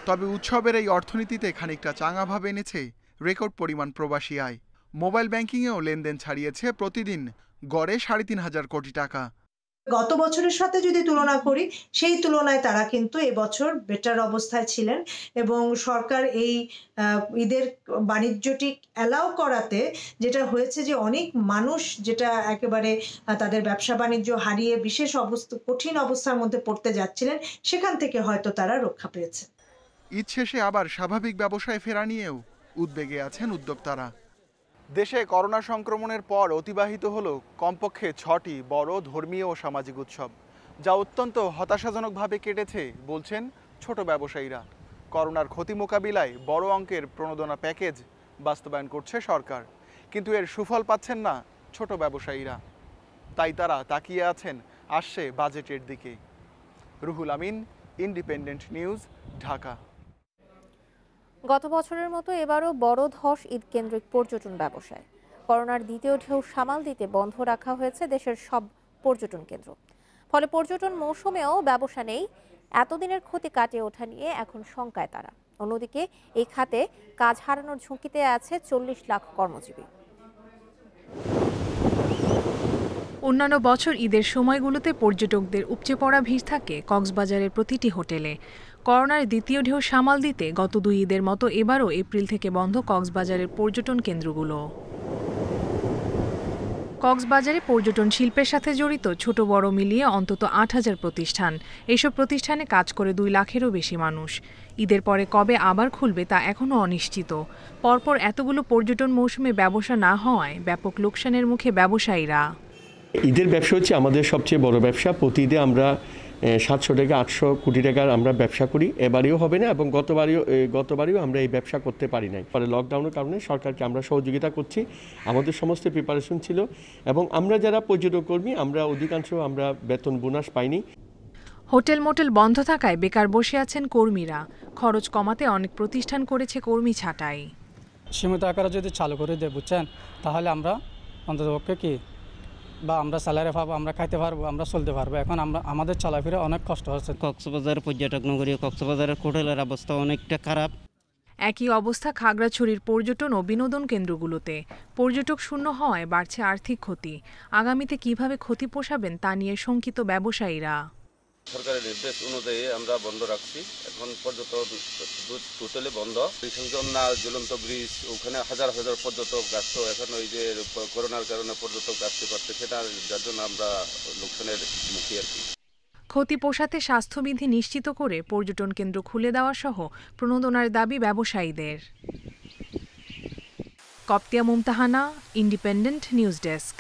তবে উৎসবের এই অর্থনীতিতে খানিকটা চাঙা ভাব এনেছে রেকর্ড পরিমাণ প্রবাসী আয়। মোবাইল ব্যাংকিংয়েও লেনদেন ছাড়িয়েছে প্রতিদিন গড়ে ৩,৫০০ কোটি টাকা। গত বছরের সাথে যদি তুলনা করি, সেই তুলনায় তারা কিন্তু এবছর বেটার অবস্থায় ছিলেন এবং সরকার এই ঈদের বাণিজ্যটি অ্যালাউ করাতে যেটা হয়েছে যে অনেক মানুষ যেটা একেবারে তাদের ব্যবসা বাণিজ্য হারিয়ে বিশেষ কঠিন অবস্থার মধ্যে পড়তে যাচ্ছিলেন, সেখান থেকে হয়তো তারা রক্ষা পেয়েছে। ঈদ শেষে আবার স্বাভাবিক ব্যবসায় ফেরা নিয়েও উদ্বেগে আছেন উদ্যোক্তারা। দেশে করোনা সংক্রমণের পর অতিবাহিত হলো কমপক্ষে ৬টি বড় ধর্মীয় ও সামাজিক উৎসব, যা অত্যন্ত হতাশাজনকভাবে কেটেছে বলছেন ছোট ব্যবসায়ীরা। করোনার ক্ষতি মোকাবিলায় বড় অঙ্কের প্রণোদনা প্যাকেজ বাস্তবায়ন করছে সরকার, কিন্তু এর সুফল পাচ্ছেন না ছোট ব্যবসায়ীরা। তাই তারা তাকিয়ে আছেন আসছে বাজেটের দিকে। Ruhul Amin, independent news, Dhaka. গত বছরের মতো এবারও বড় ধস ঈদ কেন্দ্রিক পর্যটন ব্যবসায়। করোনার দ্বিতীয় ঢেউ সামাল দিতে বন্ধ রাখা হয়েছে দেশের সব পর্যটন কেন্দ্র। ফলে পর্যটন মৌসুমেও ব্যবসা নেই। এতদিনের ক্ষতি কাটিয়ে ওঠা নিয়ে এখন শঙ্কায় তারা। অন্যদিকে এই খাতে কাজ হারানোর ঝুঁকিতে আছে ৪০ লাখ কর্মজীবী। অন্যান্য বছর ঈদের সময়গুলোতে পর্যটকদের উপচে পড়া ভিড় থাকে কক্সবাজারের প্রতিটি হোটেলে। করোনার দ্বিতীয় ঢেউ সামাল দিতে গত ২ ঈদের মতো এবারও এপ্রিল থেকে বন্ধ কক্সবাজারের পর্যটন কেন্দ্রগুলো। কক্সবাজারে পর্যটন শিল্পের সাথে জড়িত ছোট বড় মিলিয়ে অন্তত ৮,০০০ প্রতিষ্ঠান। এইসব প্রতিষ্ঠানে কাজ করে ২ লাখেরও বেশি মানুষ। ঈদের পরে কবে আবার খুলবে তা এখনও অনিশ্চিত। পরপর এতগুলো পর্যটন মৌসুমে ব্যবসা না হওয়ায় ব্যাপক লোকসানের মুখে ব্যবসায়ীরা। ঈদের ব্যবসা হচ্ছে আমাদের সবচেয়ে বড় ব্যবসা। প্রতি ঈদে আমরা ৭০০ থেকে ৮০০ কোটি টাকার আমরা ব্যবসা করি। এবারেও হবে না এবং গতবারেও আমরা এই ব্যবসা করতে পারি নাই। পরে লকডাউনের কারণে সরকারকে আমরা সহযোগিতা করছি। আমাদের সমস্ত প্রিপারেশন ছিল এবং আমরা যারা পর্যটক কর্মী আমরা অধিকাংশ আমরা বেতন বোনাস পাইনি। হোটেল মোটেল বন্ধ থাকায় বেকার বসে আছেন কর্মীরা। খরচ কমাতে অনেক প্রতিষ্ঠান করেছে কর্মী ছাঁটাই। সীমিত আকারে যদি চালু করে দেয় বুঝছেন, তাহলে আমরা অন্ততপক্ষে কি বা আমরা স্যালারি পাবো, আমরা খাইতে পারবো, আমরা চলতে পারবো। এখন আমাদের চলাফেরা অনেক কষ্ট হচ্ছে। কক্সবাজার পর্যটক নগরী, কক্সবাজারের হোটেলের অবস্থা অনেকটা খারাপ। একই অবস্থা খাগড়াছড়ির পর্যটন ও বিনোদন কেন্দ্রগুলোতে। পর্যটক শূন্য হওয়ায় বাড়ছে আর্থিক ক্ষতি। আগামীতে কিভাবে ক্ষতি পোষাবেন তা নিয়ে শঙ্কিত ব্যবসায়ীরা। সরকারের নির্দেশ অনুযায়ী আমরা বন্ধ রাখছি। এখন পর্যটন টোটালি বন্ধ। সংযোজন না ঝুলন্ত ব্রিজ, ওখানে হাজার হাজার পর্যটক আসতো। এখন ওই যে করোনার কারণে পর্যটক আসতে পারছে, সেটা যার জন্য আমরা লোকসানের মুখী আর কি। ক্ষতি পোষাতে স্বাস্থ্যবিধি নিশ্চিত করে পর্যটন কেন্দ্র খুলে দেওয়া সহ প্রণোদনার দাবি ব্যবসায়ীদের। কপ্তিয়া মুমতাহানা, ইন্ডিপেন্ডেন্ট নিউজ ডেস্ক।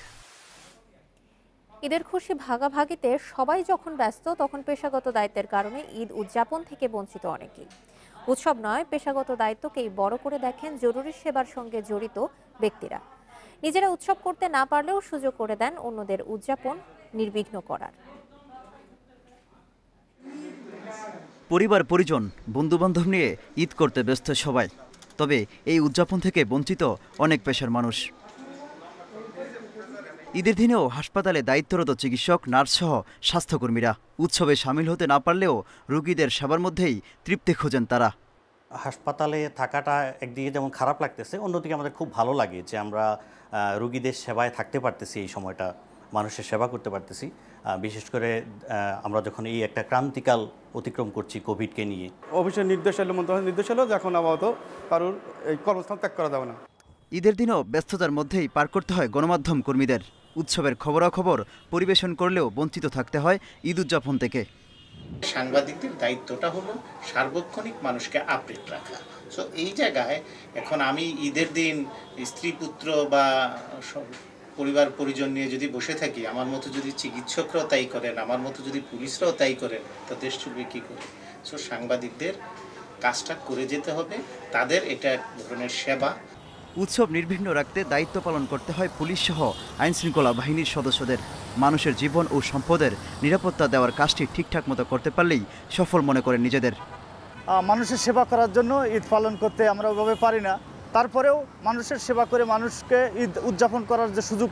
ঈদের খুশি ভাগাভাগিতে সবাই যখন ব্যস্ত, তখন পেশাগত দায়িত্বের কারণে ঈদ উদযাপন থেকে বঞ্চিত অনেকেই। উৎসব নয়, পেশাগত দায়িত্বকেই বড় করে দেখেন জরুরি সেবার সঙ্গে জড়িত ব্যক্তিরা। নিজেরা উৎসব করতে না পারলেও সুযোগ করে দেন অন্যদের উদযাপন নির্বিঘ্ন করার। পরিবার পরিজন বন্ধুবান্ধব নিয়ে ঈদ করতে ব্যস্ত সবাই, তবে এই উদযাপন থেকে বঞ্চিত অনেক পেশার মানুষ। ঈদের দিনেও হাসপাতালে দায়িত্বরত চিকিৎসক, নার্সসহ স্বাস্থ্যকর্মীরা উৎসবে সামিল হতে না পারলেও রোগীদের সেবার মধ্যেই তৃপ্তি খোঁজেন তারা। হাসপাতালে থাকাটা একদিকে যেমন খারাপ লাগতেছে, অন্যদিকে আমাদের খুব ভালো লাগে যে আমরা রোগীদের সেবায় থাকতে পারতেছি, এই সময়টা মানুষের সেবা করতে পারতেছি। বিশেষ করে আমরা যখন এই একটা ক্রান্তিকাল অতিক্রম করছি কোভিডকে নিয়ে। অফিসের নির্দেশ এলো, মন্ত্রণালয়ের নির্দেশ এলো যে এখন আপাতত কারোর এই কর্মস্থান ত্যাগ করা যাবে না। ঈদের দিনও ব্যস্ততার মধ্যেই পার করতে হয় গণমাধ্যম কর্মীদের। উৎসবের খবরাখবর পরিবেশন করলেও বঞ্চিত থাকতে হয় ঈদ উদযাপন থেকে। সাংবাদিকদের দায়িত্বটা হলো সার্বক্ষণিক মানুষকে আপডেট রাখা। সো এই জায়গায় এখন আমি ঈদের দিন স্ত্রী পুত্র বা পরিবার পরিজন নিয়ে যদি বসে থাকি, আমার মতো যদি চিকিৎসকরাও তাই করেন, আমার মতো যদি পুলিশরাও তাই করেন, তো দেশ চলবে কী করে? সো সাংবাদিকদের কাজটা করে যেতে হবে, তাদের এটা এক ধরনের সেবা। উৎসব নির্বিঘ্ন রাখতে দায়িত্ব পালন করতে হয় পুলিশ সহ আইনশৃঙ্খলা বাহিনীর সদস্যদের। মানুষের জীবন ও সম্পদের নিরাপত্তা দেওয়ার কাজটি ঠিকঠাক মতো করতে পারলেই সফল মনে করেন নিজেদের। মানুষের সেবা করার জন্য ঈদ পালন করতে আমরা ওইভাবে পারি না, তারপরেও মানুষের সেবা করে মানুষকে ঈদ উদযাপন করার যে সুযোগ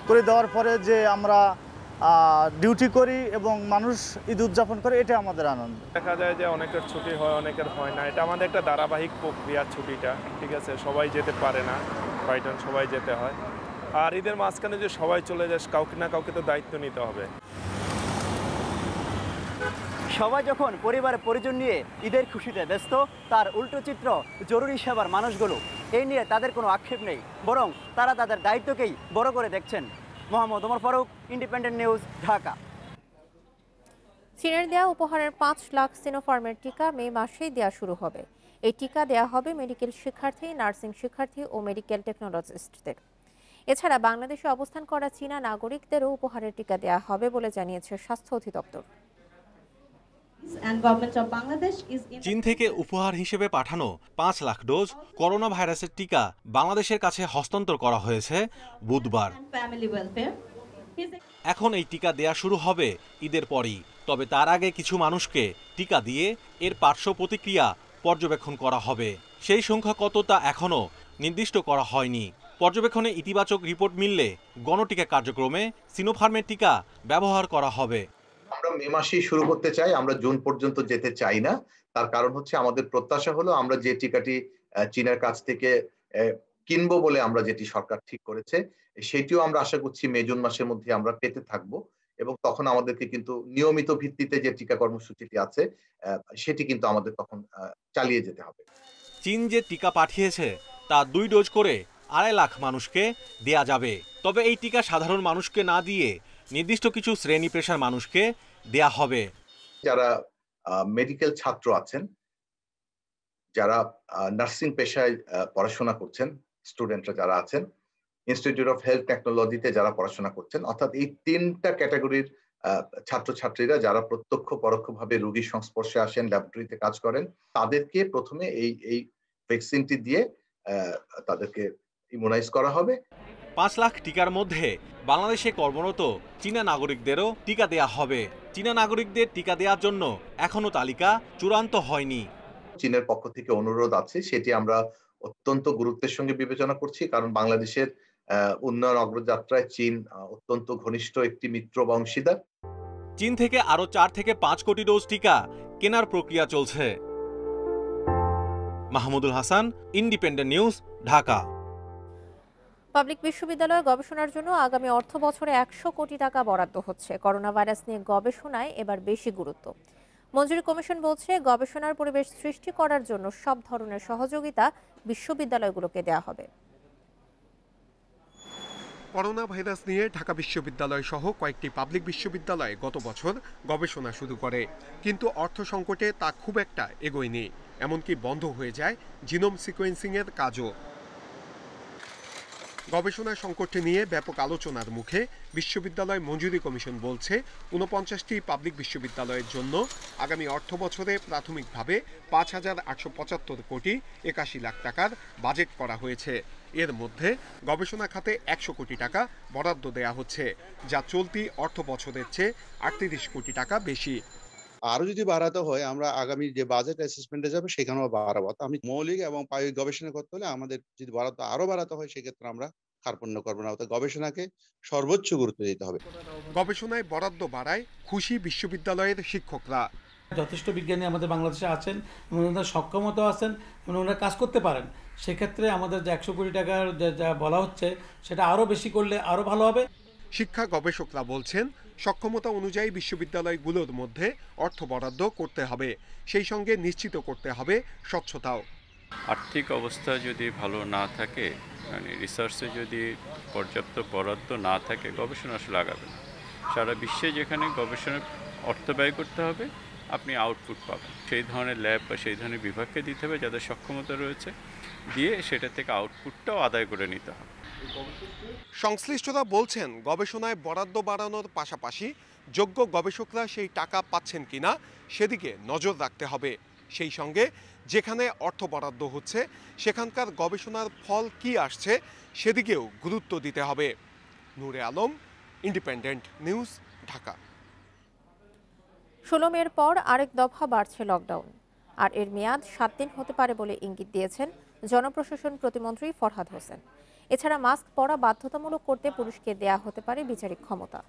করে দেওয়ার পরে যে আমরা ডিউটি করি এবং মানুষ ঈদ উদযাপন করে, এটা আমাদের আনন্দ। দেখা যায় যে অনেকের ছুটি হয়, অনেকের হয় না। এটা আমাদের একটা ধারাবাহিক প্রক্রিয়া ছুটিটা, ঠিক আছে? সবাই যেতে পারে না, বাইটন সবাই যেতে হয়। আর ঈদের মাঝখানে যে সবাই চলে যায়, কাউকে না কাউকে তো দায়িত্ব নিতে হবে। সবাই যখন পরিবার পরিজন নিয়ে ঈদের খুশিতে ব্যস্ত, তার উল্টো চিত্র জরুরি সেবার মানুষগুলো। এই নিয়ে তাদের কোনো আক্ষেপ নেই, বরং তারা তাদের দায়িত্বকেই বড় করে দেখছেন। Mohammad Omar Faruk, Independent news, Dhaka. চীনের দেয়া উপহারের 5 লাখ সিনোফার্মের টিকা মে মাসেই দেওয়া শুরু হবে। এই টিকা দেওয়া হবে মেডিকেল শিক্ষার্থী, নার্সিং শিক্ষার্থী ও মেডিকেল টেকনোলজিস্টদের। এছাড়া বাংলাদেশে অবস্থান করা চীনা নাগরিকদেরও উপহারের টিকা দেওয়া হবে বলে জানিয়েছে স্বাস্থ্য অধিদপ্তর। চীন থেকে উপহার হিসেবে পাঠানো 5 লাখ ডোজ করোনা ভাইরাসের টিকা বাংলাদেশের কাছে হস্তান্তর করা হয়েছে বুধবার। এখন এই টিকা দেয়া শুরু হবে ঈদের পরই। তবে তার আগে কিছু মানুষকে টিকা দিয়ে এর পার্শ্ব প্রতিক্রিয়া পর্যবেক্ষণ করা হবে। সেই সংখ্যা কত তা এখনও নির্দিষ্ট করা হয়নি। পর্যবেক্ষণে ইতিবাচক রিপোর্ট মিললে গণটিকা কার্যক্রমে সিনোফার্মের টিকা ব্যবহার করা হবে। আমরা মে মাসেই শুরু করতে চাই, আমরা জুন পর্যন্ত যেতে চাই না। তার কারণ হচ্ছে আমাদের প্রত্যাশা হলো আমরা যে টিকাটি চীনের কাছ থেকে কিনবো বলে আমরা যেটি সরকার ঠিক করেছে, সেটিও আমরা আশা করছি মে জুন মাসের মধ্যে আমরা পেতে থাকবো। এবং তখন আমাদেরকে কিন্তু নিয়মিত ভিত্তিতে যে টিকা কর্মসূচিটি আছে সেটি কিন্তু আমাদের তখন চালিয়ে যেতে হবে। চীন যে টিকা পাঠিয়েছে তা 2 ডোজ করে 2.5 লাখ মানুষকে দেয়া যাবে। তবে এই টিকা সাধারণ মানুষকে না দিয়ে নির্দিষ্ট কিছু শ্রেণী পেশার মানুষকে দেয়া হবে। যারা মেডিকেল ছাত্র আছেন, যারা নার্সিং পেশায় পড়াশোনা করছেন, স্টুডেন্টরা যারা আছেন, ইনস্টিটিউট অফ হেলথ টেকনোলজিতে যারা পড়াশোনা করছেন, অর্থাৎ এই 3টা ক্যাটাগরির ছাত্রছাত্রীরা যারা প্রত্যক্ষ পরোক্ষভাবে রোগীর সংস্পর্শে আসেন, ল্যাবরেটরিতে কাজ করেন, তাদেরকে প্রথমে এই ভ্যাকসিনটি দিয়ে তাদেরকে ইমিউনাইজ করা হবে। 5 লাখ টিকার মধ্যে বাংলাদেশে কর্মরত চীনা নাগরিকদেরও টিকা দেয়া হবে। চীনা নাগরিকদের টিকা দেওয়ার জন্য এখনো তালিকা চূড়ান্ত হয়নি। চীনের পক্ষ থেকে অনুরোধ আছে, সেটি আমরা অত্যন্ত গুরুত্বের সঙ্গে বিবেচনা করছি, কারণ বাংলাদেশের উন্নয়ন অগ্রযাত্রায় চীন অত্যন্ত ঘনিষ্ঠ একটি মিত্র বা অংশীদার। চীন থেকে আরো 4 থেকে 5 কোটি ডোজ টিকা কেনার প্রক্রিয়া চলছে। Mahmudul Hasan, independent news, Dhaka. Public বিশ্ববিদ্যালয়ে গবেষণার জন্য আগামী অর্থ বছরে 100 কোটি টাকা বরাদ্দ হচ্ছে। করোনা ভাইরাস নিয়ে গবেষণায় এবার বেশি গুরুত্ব। মঞ্জুরি কমিশন বলছে, গবেষণার পরিবেশ সৃষ্টি করার জন্য সব ধরনের সহযোগিতা বিশ্ববিদ্যালয়গুলোকে দেওয়া হবে। করোনা ভাইরাস নিয়ে ঢাকা বিশ্ববিদ্যালয় সহ কয়েকটি পাবলিক বিশ্ববিদ্যালয় গত বছর গবেষণা শুরু করে, কিন্তু অর্থ সংকটে তা খুব একটা এগোয়নি। এমনকি বন্ধ হয়ে যায় জিনোম সিকোয়েন্সিংয়ের কাজও। গবেষণা সংকট নিয়ে ব্যাপক আলোচনার মুখে বিশ্ববিদ্যালয় মঞ্জুরি কমিশন বলছে, 49টি পাবলিক বিশ্ববিদ্যালয়ের জন্য আগামী অর্থ বছরে প্রাথমিকভাবে 5,875 কোটি 81 লাখ টাকার বাজেট করা হয়েছে। এর মধ্যে গবেষণা খাতে 100 কোটি টাকা বরাদ্দ দেয়া হচ্ছে, যা চলতি অর্থ বছরের চেয়ে 38 কোটি টাকা বেশি। আরো যদি বাড়াতে হয়, আমরা আগামী যে বাজেট অ্যাসেসমেন্টে যাবে সেখানেও বাড়াবো। আমি মৌলিক এবং প্রায়োগিক গবেষণা করতে হলে আমাদের যদি বরাদ্দ আরো বাড়াতে হয়, সেক্ষেত্রে আমরা কার্পণ্য করবো না। অর্থাৎ গবেষণাকে সর্বোচ্চ গুরুত্ব দিতে হবে। গবেষণায় বরাদ্দ বাড়ায় খুশি বিশ্ববিদ্যালয়ের শিক্ষকরা। যথেষ্ট বিজ্ঞানী আমাদের বাংলাদেশে আছেন এবং ওনারা সক্ষমতা আছেন এবং ওনারা কাজ করতে পারেন। সেক্ষেত্রে আমাদের যে 100 কোটি টাকার যা বলা হচ্ছে, সেটা আরও বেশি করলে আরও ভালো হবে। শিক্ষা গবেষকরা বলছেন, সক্ষমতা অনুযায়ী বিশ্ববিদ্যালয়গুলোর মধ্যে অর্থ বরাদ্দ করতে হবে, সেই সঙ্গে নিশ্চিত করতে হবে স্বচ্ছতাও। আর্থিক অবস্থা যদি ভালো না থাকে, মানে রিসার্চে যদি পর্যাপ্ত বরাদ্দ না থাকে, গবেষণা আসলে আগাবে না। সারা বিশ্বে যেখানে গবেষণার অর্থ ব্যয় করতে হবে, আপনি আউটপুট পাবেন। সেই ধরনের ল্যাব বা সেই ধরনের বিভাগকে দিতে হবে যাদের সক্ষমতা রয়েছে, দিয়ে সেটা থেকে আউটপুটটাও আদায় করে নিতে হবে। সংশ্লিষ্টরা বলছেন, গবেষণায় বরাদ্দ বাড়ানোর পাশাপাশি যোগ্য গবেষকরা সেই টাকা পাচ্ছেন কিনা সেদিকে নজর রাখতে হবে। সেই সঙ্গে যেখানে অর্থ বরাদ্দ হচ্ছে, সেখানকার গবেষণার ফল কি আসছে সেদিকেও গুরুত্ব দিতে হবে। নূরে আলম, ইন্ডিপেন্ডেন্ট নিউজ, ঢাকা। 16 মের পর আরেক দফা বাড়ছে লকডাউন, আর এর মেয়াদ 7 দিন হতে পারে বলে ইঙ্গিত দিয়েছেন জনপ্রশাসন প্রতিমন্ত্রী ফরহাদ হোসেন। এছাড়া মাস্ক পরা বাধ্যতামূলক করতে পুলিশকে দেয়া হতে পারে বিচারিক ক্ষমতা।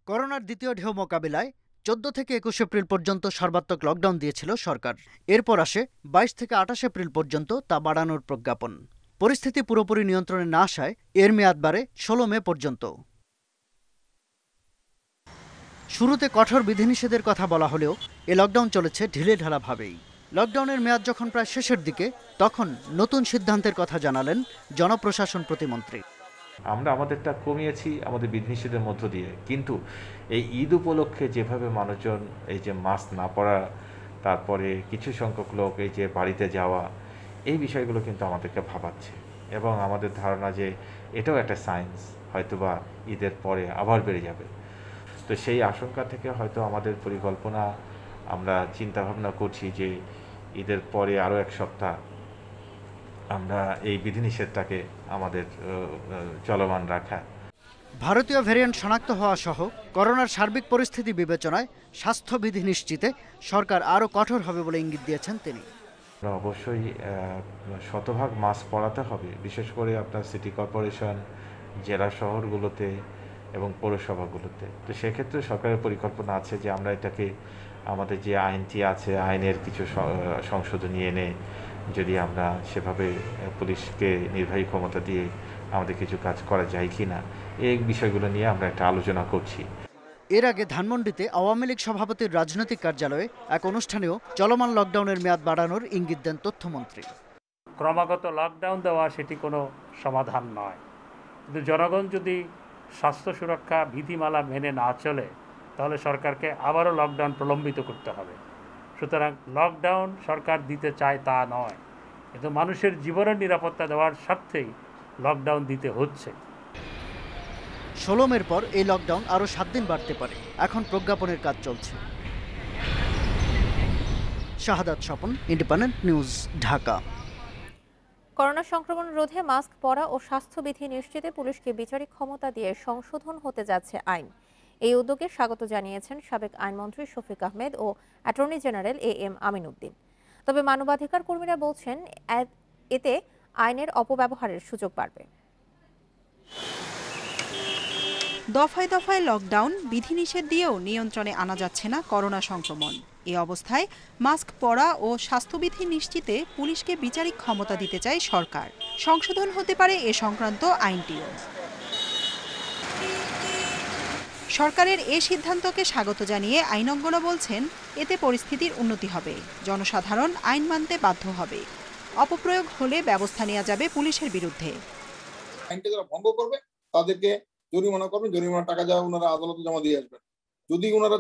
করোনার দ্বিতীয় ঢেউ মোকাবিলায় 14 থেকে 21 এপ্রিল পর্যন্ত সর্বাত্মক লকডাউন দিয়েছিল সরকার। এরপর আসে 22 থেকে 28 এপ্রিল পর্যন্ত তা বাড়ানোর প্রজ্ঞাপন। পরিস্থিতি পুরোপুরি নিয়ন্ত্রণে না আসায় এর মেয়াদ বাড়ে 16 মে পর্যন্ত। শুরুতে কঠোর বিধিনিষেধের কথা বলা হলেও এ লকডাউন চলেছে ঢিলেঢালাভাবেই। লকডাউনের মেয়াদ যখন প্রায় শেষের দিকে, তখন নতুন সিদ্ধান্তের কথা জানালেন জনপ্রশাসন প্রতিমন্ত্রী। আমরা আমাদেরটা কমিয়েছি আমাদের বিধিনিষেধের মধ্য দিয়ে, কিন্তু এই ঈদ উপলক্ষে যেভাবে মানুষজন এই যে মাস্ক না পরা, তারপরে কিছু সংখ্যক লোক এই যে বাড়িতে যাওয়া, এই বিষয়গুলো কিন্তু আমাদেরকে ভাবাচ্ছে এবং আমাদের ধারণা যে এটাও একটা সায়েন্স, হয়তোবা ঈদের পরে আবার বেড়ে যাবে। তো সেই আশঙ্কা থেকে হয়তো আমাদের পরিকল্পনা, আমরা চিন্তা ভাবনা করছি যে ঈদের পরে আরও 1 সপ্তাহ আমরা এই বিধিনিষেধটাকে আমাদের চলমান রাখা। ভারতীয় ভ্যারিয়েন্ট শনাক্ত হওয়া সহ করোনার সার্বিক পরিস্থিতি বিবেচনায় স্বাস্থ্যবিধি নিশ্চিতে সরকার আরও কঠোর হবে বলে ইঙ্গিত দিয়েছেন তিনি। অবশ্যই শতভাগ মাস্ক পরাতে হবে, বিশেষ করে আপনার সিটি কর্পোরেশন, জেলা শহরগুলোতে এবং পৌরসভাগুলোতে। তো সেক্ষেত্রে সরকারের পরিকল্পনা আছে যে আমরা এটাকে আমাদের যে আইনটি আছে, আইনের কিছু সংশোধনী এনে যদি আমরা সেভাবে পুলিশকে নির্বাহী ক্ষমতা দিয়ে আমাদের কিছু কাজ করা যায় কি না, এই বিষয়গুলো নিয়ে আমরা একটা আলোচনা করছি। এর আগে ধানমন্ডিতে আওয়ামী লীগ সভাপতির রাজনৈতিক কার্যালয়ে এক অনুষ্ঠানেও চলমান লকডাউনের মেয়াদ বাড়ানোর ইঙ্গিত দেন তথ্যমন্ত্রী। ক্রমাগত লকডাউন দেওয়া সেটি কোনো সমাধান নয়, কিন্তু জনগণ যদি স্বাস্থ্য সুরক্ষা বিধিমালা মেনে না চলে, তাহলে সরকারকে আবারও লকডাউন প্রলম্বিত করতে হবে। সুতরাং লকডাউন সরকার দিতে চায় তা নয়, কিন্তু মানুষের জীবনের নিরাপত্তা দেওয়ার স্বার্থেই লকডাউন দিতে হচ্ছে। 16 মের পর এই লকডাউন আরও 7 দিন বাড়তে পারে, এখন প্রজ্ঞাপনের কাজ চলছে। Shahadat Swapan, independent news, Dhaka. Corona সংক্রমণ রোধে মাস্ক পরা ও স্বাস্থ্যবিধি নিশ্চিতে পুলিশকে বিচারিক ক্ষমতা দিয়ে সংশোধন হতে যাচ্ছে আইন। এই উদ্যোগে স্বাগত জানিয়েছেন সাবেক আইনমন্ত্রী শফিক আহমেদ ও attorney general AM Amin Uddin. তবে মানবাধিকার কর্মীরা বলছেন, এতে আইনের অপব্যবহারের সুযোগ বাড়বে। দফায় দফায় লকডাউন, বিধিনিষেধ দিয়েও নিয়ন্ত্রণে আনা যাচ্ছে না করোনা সংক্রমণ। এ অবস্থায় মাস্ক পরা ও স্বাস্থ্যবিধি নিশ্চিতে পুলিশকে বিচারিক ক্ষমতা দিতে চায় সরকার। সংশোধন হতে পারে এ সংক্রান্ত আইনটিও। সরকারের এ সিদ্ধান্তকে স্বাগত জানিয়ে আইনজ্ঞরা বলছেন, এতে পরিস্থিতির উন্নতি হবে, জনসাধারণ আইন মানতে বাধ্য হবে। অপপ্রয়োগ হলে ব্যবস্থা নেওয়া যাবে পুলিশের বিরুদ্ধে। আইনটা যারা ভঙ্গ করবে তাদেরকে জরিমানা করবেন, জরিমানা টাকা যা ওনারা আদালতে জমা দিয়ে আসবেন। যদি ওনারা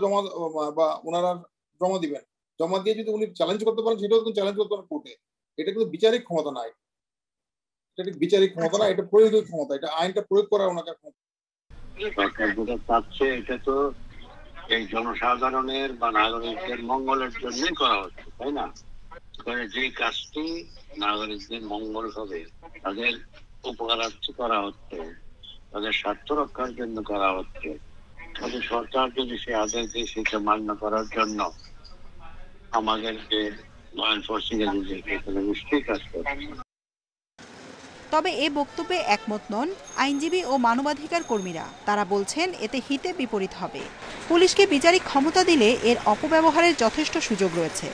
জমা দিবেন, জমা দিয়ে যদি উনি চ্যালেঞ্জ করতে পারেন, সেটাও কিন্তু চ্যালেঞ্জ করতে পারেন কোর্টে। এটা কিন্তু বিচারিক ক্ষমতা নাই, এটা বিচারিক ক্ষমতা না, এটা প্রয়োগের ক্ষমতা। এটা আইনটা প্রয়োগ করার ওনাকে সরকার যেটা চাচ্ছে এটা তো এই জনসাধারণের বা নাগরিকদের মঙ্গলের জন্যই করা হচ্ছে, তাই না? যে কাজটি নাগরিকদের মঙ্গল হবে, তাদের উপকারার্থে করা হচ্ছে, তাদের স্বার্থ রক্ষার জন্য করা হচ্ছে। তবে সরকার যদি সে আদেশ দিয়ে সেটা মান্য করার জন্য আমাদেরকে ল এনফোর্সিং এজেন্সিকে নিশ্চয়ই কাজ করছে। তবে এ বক্তব্যে একমত নন আইনজীবী ও মানবাধিকার কর্মীরা। তারা বলছেন, এতে হিতে বিপরীত হবে। পুলিশকে বিচারিক ক্ষমতা দিলে এর অপব্যবহারের যথেষ্ট সুযোগ রয়েছে।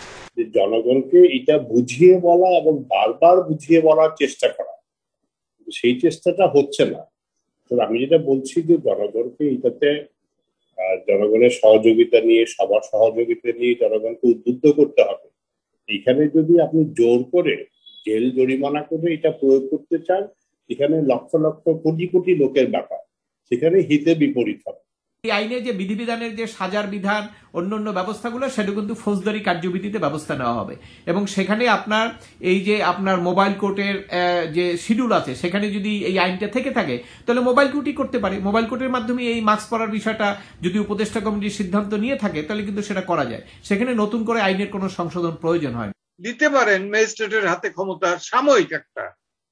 জনগণকে এটা বুঝিয়ে বলা এবং বারবার বুঝিয়ে বলার চেষ্টা করা, সেই চেষ্টাটা হচ্ছে না। তো আমি যেটা বলছি যে জনগণকে এটাতে জনগণের সহযোগিতা নিয়ে, সবার সহযোগিতা নিয়ে জনগণকে উদ্বুদ্ধ করতে হবে। এখানে যদি আপনি জোর করে জেল জরিমানা করে এটা প্রয়োগ করতে চান, এখানে লক্ষ লক্ষ কোটি কোটি লোকের ব্যাপার, সেখানে হিতে বিপরীত হবে। এই আইনে যে বিধিবিধানের যে সাজার বিধান, অন্যান্য ব্যবস্থাগুলো, সেটা কিন্তু ফৌজদারি কার্যবিধিতে ব্যবস্থা নেওয়া হবে। এবং সেখানে আপনার এই যে আপনার মোবাইল কোর্টের যে শিডিউল আছে, সেখানে যদি এই আইনটা থেকে থাকে, তাহলে মোবাইল কোর্টই করতে পারে। মোবাইল কোর্টের মাধ্যমে এই মাস্ক পরার বিষয়টা যদি উপদেষ্টা কমিটির সিদ্ধান্ত নিয়ে থাকে, তাহলে কিন্তু সেটা করা যায়। সেখানে নতুন করে আইনের কোনো সংশোধন প্রয়োজন হয় না। দিতে পারেন ম্যাজিস্ট্রেটের হাতে ক্ষমতা সাময়িক একটা,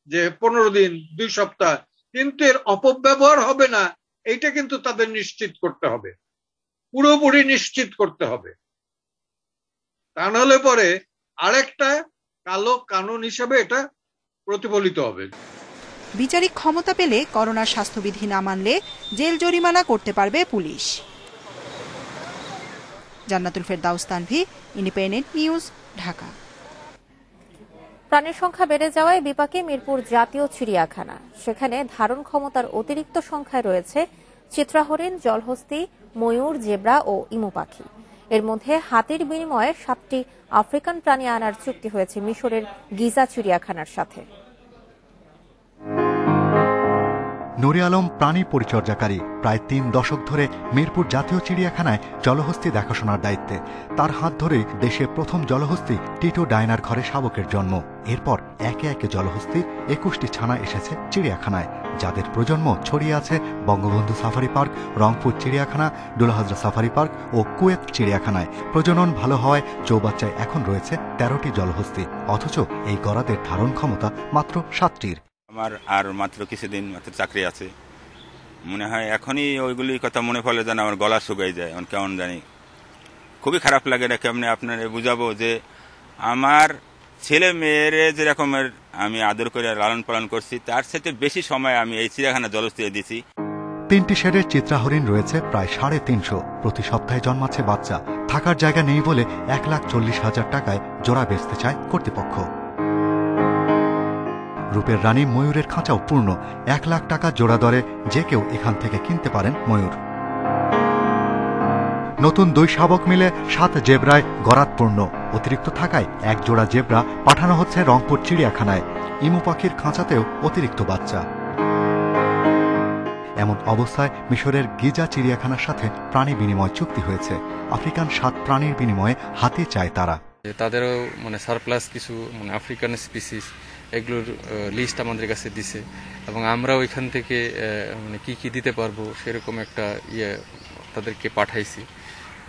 যে 15 দিন 2 সপ্তাহ, কিন্তু এর অপব্যবহার হবে না, এইটা কিন্তু তাদের নিশ্চিত করতে হবে, পুরোপুরি নিশ্চিত করতে হবে। তা নাহলে পরে আরেকটা কালো কানুন হিসাবে এটা প্রতিফলিত হবে। বিচারিক ক্ষমতা পেলে করোনার স্বাস্থ্যবিধি না মানলে জেল জরিমানা করতে পারবে পুলিশ। জান্নাতুল ফেরদাউস তানভি, ইন্ডিপেন্ডেন্ট নিউজ, ঢাকা। প্রাণীর সংখ্যা বেড়ে যাওয়ায় বিপাকে মিরপুর জাতীয় চিড়িয়াখানা। সেখানে ধারণ ক্ষমতার অতিরিক্ত সংখ্যায় রয়েছে চিত্রাহরিণ, জলহস্তী, ময়ূর, জেব্রা ও ইমু পাখি। এর মধ্যে হাতির বিনিময়ে 7টি আফ্রিকান প্রাণী আনার চুক্তি হয়েছে মিশরের গিজা চিড়িয়াখানার সাথে। নুরে আলম প্রাণী পরিচর্যাকারী, প্রায় 3 দশক ধরে মিরপুর জাতীয় চিড়িয়াখানায় জলহস্তী দেখাশোনার দায়িত্বে। তার হাত ধরে দেশে প্রথম জলহস্তী টিটো ডায়নার ঘরে শাবকের জন্ম। এরপর একে একে জলহস্তীর 21টি ছানা এসেছে চিড়িয়াখানায়, যাদের প্রজন্ম ছড়িয়ে আছে বঙ্গবন্ধু সাফারি পার্ক, রংপুর চিড়িয়াখানা, ডুলাহাজরা সাফারি পার্ক ও কুয়েত চিড়িয়াখানায়। প্রজনন ভালো হওয়ায় চৌবাচ্চায় এখন রয়েছে 13টি জলহস্তী, অথচ এই গড়াদের ধারণ ক্ষমতা মাত্র 7টির। আমার আর মাত্র কিছুদিন মাত্র চাকরি আছে, মনে হয় এখনই ওইগুলির কথা মনে পড়লে যেন আমার গলা শুকাই যায়। কেমন জানি খুবই খারাপ লাগে। এটা কেমনে আপনারা বুঝাবো যে আমার ছেলে মেয়েরে যেরকমের আমি আদর করে লালন পালন করছি, তার সাথে বেশি সময় আমি এই চিড়িয়াখানা জলহস্তী দিয়েছি। 3টি শেডের চিত্রাহরিণ রয়েছে প্রায় 350, প্রতি সপ্তাহে জন্মাচ্ছে বাচ্চা। থাকার জায়গা নেই বলে 1,40,000 টাকায় জোড়া বেচতে চায় কর্তৃপক্ষ। রূপের রানী ময়ূরের খাঁচাও পূর্ণ, 1 লাখ টাকা জোড়া দরে যে কেউ এখান থেকে কিনতে পারেন ময়ূর। নতুন 2 শাবক মিলে 7 জেব্রায় গড়াত পূর্ণ। অতিরিক্ত থাকায় 1 জোড়া জেব্রা পাঠানো হচ্ছে রংপুর চিড়িয়াখানায়। ইমু পাখির খাঁচাতেও অতিরিক্ত বাচ্চা। এমন অবস্থায় মিশরের গিজা চিড়িয়াখানার সাথে প্রাণী বিনিময় চুক্তি হয়েছে। আফ্রিকান 7 প্রাণীর বিনিময়ে হাতি চায় তারা। তাদেরও সারপ্লাস কিছু আফ্রিকান স্পিসিস, এগুলোর লিস্ট আমাদের কাছে দিছে, এবং আমরা ওইখান থেকে কি কি দিতে পারবো সেরকম একটা তাদেরকে পাঠাইছি।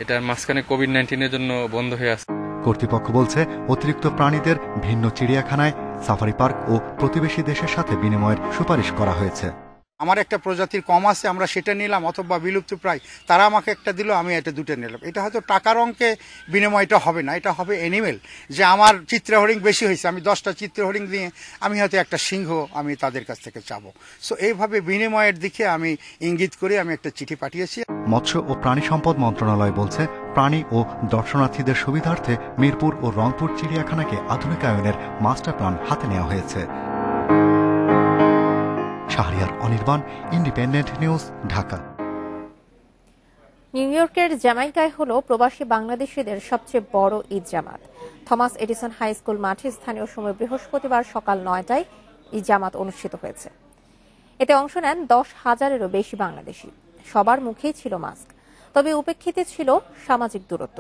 এটার মাঝখানে কোভিড-19-এর জন্য বন্ধ হয়ে আছে। কর্তৃপক্ষ বলছে, অতিরিক্ত প্রাণীদের ভিন্ন চিড়িয়াখানায়, সাফারি পার্ক ও প্রতিবেশী দেশের সাথে বিনিময়ের সুপারিশ করা হয়েছে। আমার একটা প্রজাতির কম আছে, আমরা সেটা নিলাম, অথবা বিলুপ্ত প্রায় তারা আমাকে একটা দিল, আমি এটা দুটো নিলাম। এটা হয়তো টাকার অঙ্কে বিনিময়টা হবে না, এটা হবে অ্যানিমেল, যে আমার চিত্রা হরিণ বেশি হয়েছে, আমি 10টা চিত্রা হরিণ দিয়ে আমি হয়তো একটা সিংহ আমি তাদের কাছ থেকে চাবো। সো এইভাবে বিনিময়ের দিকে আমি ইঙ্গিত করে আমি একটা চিঠি পাঠিয়েছি। মৎস্য ও প্রাণী সম্পদ মন্ত্রণালয় বলছে, প্রাণী ও দর্শনার্থীদের সুবিধার্থে মিরপুর ও রংপুর চিড়িয়াখানাকে আধুনিকায়নের মাস্টার প্ল্যান হাতে নেওয়া হয়েছে। Shahriar Anirban, independent news, Dhaka. New ইয়র্কের জ্যামাইকায় হলো প্রবাসী বাংলাদেশিদের সবচেয়ে বড় ঈদ জামাত। থমাস এডিসন হাই স্কুল মাঠে স্থানীয় সময় বৃহস্পতিবার সকাল 9টায় ঈদ জামাত অনুষ্ঠিত হয়েছে। এতে অংশ নেন 10,000-এরও বেশি বাংলাদেশি। সবার মুখেই ছিল মাস্ক, তবে উপেক্ষিত ছিল সামাজিক দূরত্ব।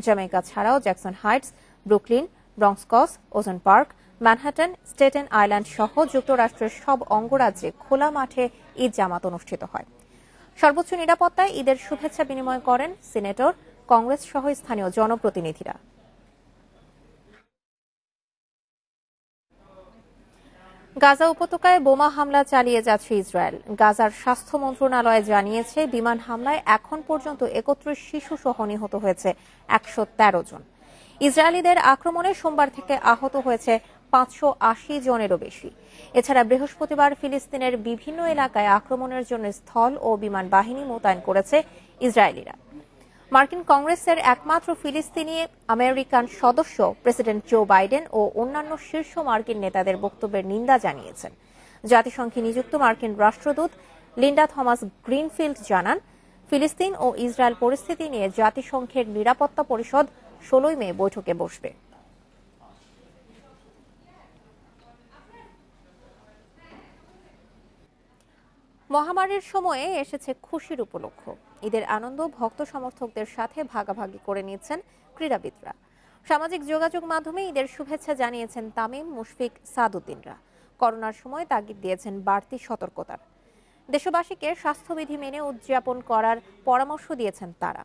জ্যামাইকা ছাড়াও জ্যাকসন হাইটস, ব্রুকলিন, ব্রঙ্কস, ওজন পার্ক, ম্যানহাটন, স্টেটেন আইল্যান্ড সহ যুক্তরাষ্ট্রের সব অঙ্গরাজ্যে খোলা মাঠে ঈদ জামাত অনুষ্ঠিত হয়। সর্বোচ্চ নিরাপত্তায় ঈদের শুভেচ্ছা বিনিময় করেন সিনেটর, কংগ্রেস সহ স্থানীয় জনপ্রতিনিধিরা। গাজা উপত্যকায় বোমা হামলা চালিয়ে যাচ্ছে ইসরায়েল। গাজার স্বাস্থ্য মন্ত্রণালয় জানিয়েছে, বিমান হামলায় এখন পর্যন্ত 31 শিশু সহ নিহত হয়েছে 113 জন। ইসরায়েলিদের আক্রমণে সোমবার থেকে আহত হয়েছে 580 জনেরও বেশি। এছাড়া বৃহস্পতিবার ফিলিস্তিনের বিভিন্ন এলাকায় আক্রমণের জন্য স্থল ও বিমান বাহিনী মোতায়েন করেছে ইসরায়েলিরা। মার্কিন কংগ্রেসের একমাত্র ফিলিস্তিনি আমেরিকান সদস্য প্রেসিডেন্ট জো বাইডেন ও অন্যান্য শীর্ষ মার্কিন নেতাদের বক্তব্যের নিন্দা জানিয়েছেন। জাতিসংঘে নিযুক্ত মার্কিন রাষ্ট্রদূত লিন্ডা থমাস গ্রিনফিল্ড জানান, ফিলিস্তিন ও ইসরায়েল পরিস্থিতি নিয়ে জাতিসংঘের নিরাপত্তা পরিষদ 16 মে বৈঠকে বসবে। মহামারীর সময়ে এসেছে খুশির উপলক্ষ। ঈদের আনন্দ ভক্ত সমর্থকদের সাথে ভাগাভাগি করে নিয়েছেন ক্রীড়াবিদরা। সামাজিক যোগাযোগ মাধ্যমে ঈদের শুভেচ্ছা জানিয়েছেন তামিম, মুশফিক, সাদউদ্দিনরা। করোনার সময় তাগিদ দিয়েছেন বাড়তি সতর্কতার। দেশবাসীকে স্বাস্থ্যবিধি মেনে উদযাপন করার পরামর্শ দিয়েছেন তারা।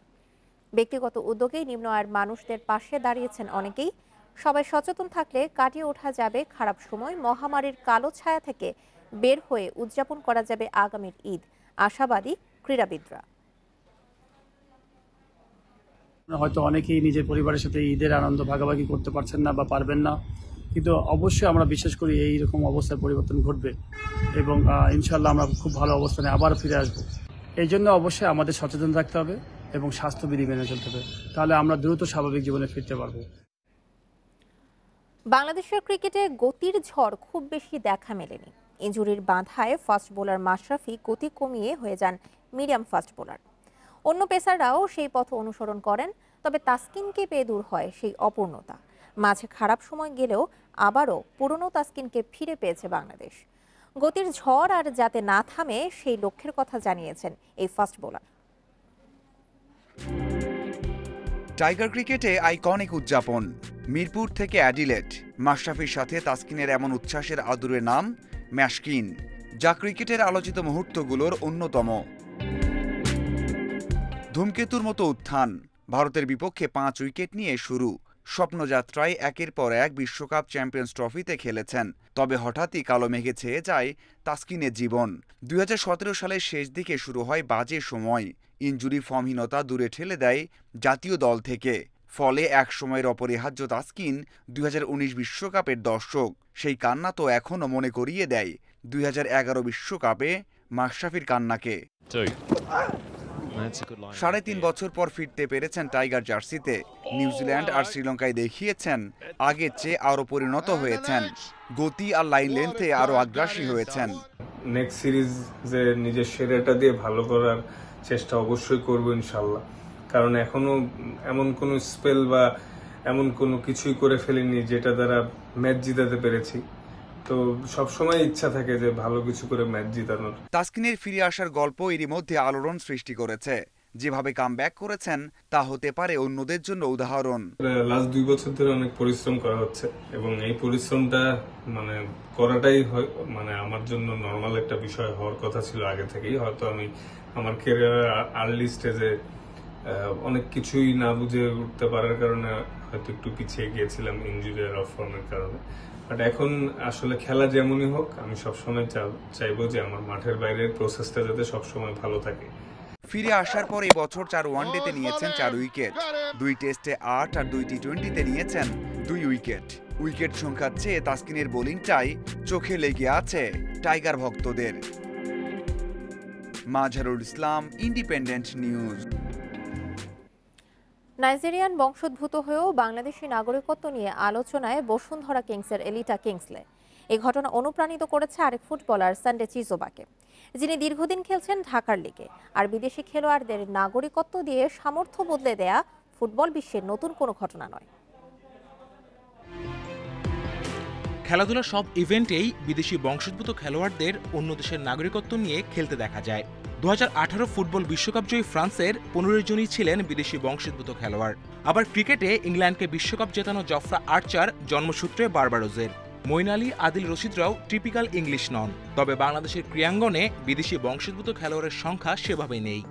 ব্যক্তিগত উদ্যোগেই নিম্ন আয়ের মানুষদের পাশে দাঁড়িয়েছেন অনেকেই। সবাই সচেতন থাকলে কাটিয়ে ওঠা যাবে খারাপ সময়। মহামারীর কালো ছায়া থেকে বের হয়ে উদযাপন করা যাবে আগামীর ঈদ, আশাবাদী ক্রীড়াবিদরা। হয়তো অনেকেই নিজের পরিবারের সাথে ঈদের আনন্দ ভাগাভাগি করতে পারছেন না বা পারবেন না, কিন্তু অবশ্যই আমরা বিশ্বাস করি এইরকম অবস্থার পরিবর্তন ঘটবে এবং ইনশাল্লাহ আমরা খুব ভালো অবস্থানে আবার ফিরে আসবো। এই জন্য অবশ্যই আমাদের সচেতন থাকতে হবে এবং স্বাস্থ্যবিধি মেনে চলতে হবে, তাহলে আমরা দ্রুত স্বাভাবিক জীবনে ফিরতে পারবো। বাংলাদেশের ক্রিকেটে গতির ঝড় খুব বেশি দেখা মেলেনি। ইনজুরির বাধায় ফাস্ট বোলার মাশরাফি গতি কমিয়ে হয়ে যান মিডিয়াম ফাস্ট বোলার। অন্য পেসাররাও সেই পথ অনুসরণ করেন, তবে তাসকিনকে পেয়ে দূর হয় সেই অপূর্ণতা। মাঝে খারাপ সময় গেলেও আবারও পুরনো তাসকিনকে ফিরে পেয়েছে বাংলাদেশ। গতির ঝড় আর যাতে না থামে সেই লক্ষ্যের কথা জানিয়েছেন এই ফাস্ট বোলার। টাইগার ক্রিকেটে আইকনিক উদযাপন। মিরপুর থেকে অ্যাডিলেড, মাশরাফির সাথে তাসকিনের এমন উচ্ছ্বাসের আদুরে নাম ম্যাশকিন, যা ক্রিকেটের আলোচিত মুহূর্তগুলোর অন্যতম। ধূমকেতুর মতো উত্থান, ভারতের বিপক্ষে 5 উইকেট নিয়ে শুরু। স্বপ্নযাত্রায় একের পর এক বিশ্বকাপ চ্যাম্পিয়ন্স ট্রফিতে খেলেছেন, তবে হঠাৎই কালো মেঘে ছেয়ে যায় তাসকিনের জীবন। 2017 সালের শেষ দিকে শুরু হয় বাজে সময়। ইনজুরি ফর্মহীনতা দূরে ঠেলে দেয় জাতীয় দল থেকে। ফলে এক সময়ের অপরিহার্য তাসকিন 2019 বিশ্বকাপের দর্শক। সেই কান্না তো এখনও মনে করিয়ে দেয় 2011 বিশ্বকাপে মাশরাফির কান্নাকে। 3.5 বছর পর ফিরতে পেরেছেন টাইগার জার্সিতে। নিউজিল্যান্ড আর শ্রীলঙ্কায় দেখিয়েছেন আগের চেয়ে আরও পরিণত হয়েছেন। গতি আর লাইন লেন্থে আরও আগ্রাসী হয়েছেন। নেক্সট সিরিজে নিজের সেরাটা দিয়ে ভালো করার চেষ্টা অবশ্যই করবো ইনশাল্লাহ, কারণ এখনো এমন কোনো স্পেল বা এমন কোনো কিছুই করে ফেলিনি যেটা দ্বারা ম্যাচ জিতাতে পেরেছি। তো সবসময় ইচ্ছা থাকে যে ভালো কিছু করে ম্যাচ জিতানোর। তাসকিনের ফিরে আসার গল্প এরই মধ্যে আলোড়ন সৃষ্টি করেছে। যেভাবে কামব্যাক করেছেন তা হতে পারে অন্যদের জন্য উদাহরণ। লাস্ট 2 বছর ধরে অনেক পরিশ্রম করা হচ্ছে এবং এই পরিশ্রমটা করাটাই মানে আমার জন্য নর্মাল একটা বিষয় হওয়ার কথা ছিল আগে থেকেই। হয়তো আমি আমার ক্যারিয়ারের আর্লি স্টেজে অনেক কিছুই না বুঝে উঠতে পারার কারণে হয়তো একটু পিছিয়ে গিয়েছিলাম ইনজুরি আর অফ ফর্মের কারণে। বাট এখন আসলে খেলা যেমনই হোক, আমি সবসময় চাইবো যে আমার মাঠের বাইরের প্রসেসটা যাতে সবসময় ভালো থাকে। ফিরে আসার পর এই বছর 4 ওয়ানডেতে নিয়েছেন 4 উইকেট, 2 টেস্টে 8 আর 2 টি-20তে নিয়েছেন 2 উইকেট। উইকেট সংখ্যার চেয়ে তাসকিনের বোলিংটাই চোখে লেগে আছে টাইগার ভক্তদের। Mazharul Islam, independent news. Nigerian বংশোদ্ভূত হয়েও বাংলাদেশি নাগরিকত্ব নিয়ে আলোচনায় বসুন্ধরা কিংসের এলিটা কিংসলে। এই ঘটনা অনুপ্রাণিত করেছে আরেক ফুটবলার সানডে চিজোবাকে, যিনি দীর্ঘদিন খেলছেন ঢাকার লিগে। আর বিদেশি খেলোয়াড়দের নাগরিকত্ব দিয়ে সামর্থ্য বদলে দেয়া ফুটবল বিশ্বের নতুন কোনো ঘটনা নয়। খেলাধুলার সব ইভেন্টেই বিদেশি বংশোদ্ভূত খেলোয়াড়দের অন্য দেশের নাগরিকত্ব নিয়ে খেলতে দেখা যায়। 2018 ফুটবল বিশ্বকাপ জয়ী ফ্রান্সের 15 জনই ছিলেন বিদেশি বংশোদ্ভূত খেলোয়াড়। আবার ক্রিকেটে ইংল্যান্ডকে বিশ্বকাপ জেতানো জফরা আর্চার জন্মসূত্রে বার্বাডোজের। মঈন আলী, আদিল রশিদরাও টিপিক্যাল ইংলিশ নন, তবে বাংলাদেশের ক্রীড়াঙ্গনে বিদেশি বংশোদ্ভূত খেলোয়াড়ের সংখ্যা সেভাবে নেই।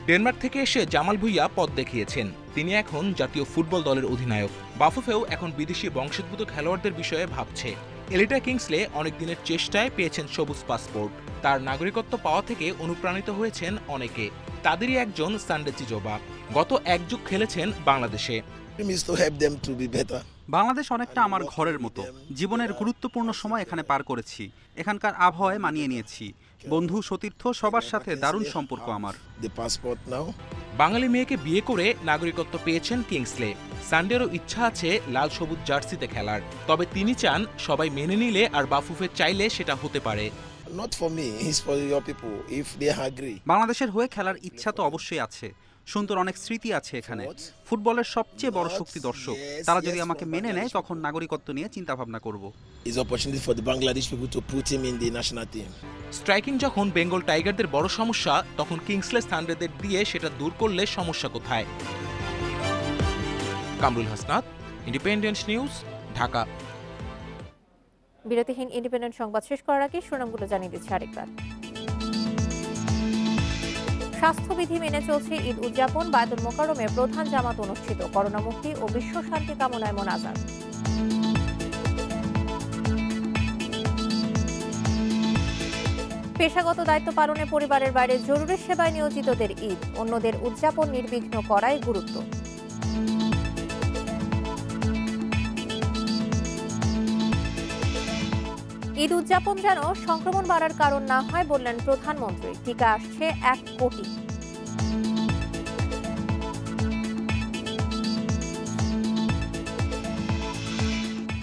ডেনমার্ক থেকে এসে জামাল ভুইয়া পথ দেখিয়েছেন, তিনি এখন জাতীয় ফুটবল দলের অধিনায়ক। বাফুফেও এখন বিদেশি বংশোদ্ভূত খেলোয়াড়দের বিষয়ে ভাবছে। এলিটা কিংসলে অনেক দিনের চেষ্টায় পেয়েছেন সবুজ পাসপোর্ট। তার নাগরিকত্ব পাওয়া থেকে অনুপ্রাণিত হয়েছেন অনেকে, তাদেরই একজন সানডে চিজোবা। গত 1 যুগ খেলেছেন বাংলাদেশে। বাংলাদেশ অনেকটা আমার ঘরের মতো। জীবনের গুরুত্বপূর্ণ সময় এখানে পার করেছি। এখানকার আবহাওয়ায় মানিয়ে নিয়েছি। বন্ধু, সতীর্থ সবার সাথে দারুণ সম্পর্ক আমার। বাঙালি মেয়েকে বিয়ে করে নাগরিকত্ব পেয়েছেন কিংসলে। সানডেরও ইচ্ছা আছে লাল সবুজ জার্সিতে খেলার, তবে তিনি চান সবাই মেনে নিলে আর বাফুফে চাইলে সেটা হতে পারে। বাংলাদেশের হয়ে খেলার ইচ্ছা তো অবশ্যই আছে। সুন্দর অনেক স্মৃতি আছে এখানে। ফুটবলের সবচেয়ে বড় শক্তি দর্শক। তারা যদি আমাকে মেনে নেয় তখন নাগরিকত্ব নিয়ে চিন্তা ভাবনা করব। স্ট্রাইকিং যখন বেঙ্গল টাইগারদের বড় সমস্যা, তখন কিংসলে সানডেদের দিয়ে সেটা দূর করলে সমস্যা কোথায়? Kamrul Hasnat, independent news, Dhaka. বিরতিহীন ইন্ডিপেন্ডেন্ট সংবাদ শেষ করার আগে শিরোনামগুলো জানিয়ে দিচ্ছি আরেকবার। স্বাস্থ্যবিধি মেনে চলছে ঈদ উদযাপন। বায়তুল মোকাররমে প্রধান জামাত অনুষ্ঠিত। করোনা মুক্তি ও বিশ্ব শান্তি কামনায় মোনাজাত। পেশাগত দায়িত্ব পালনে পরিবারের বাইরে জরুরি সেবায় নিয়োজিতদের ঈদ, অন্যদের উদযাপন নির্বিঘ্ন করায় গুরুত্ব। ঈদ উদযাপন যেন সংক্রমণ বাড়ার কারণ না হয় বললেন প্রধানমন্ত্রী। টিকা আসছে 1 কোটি।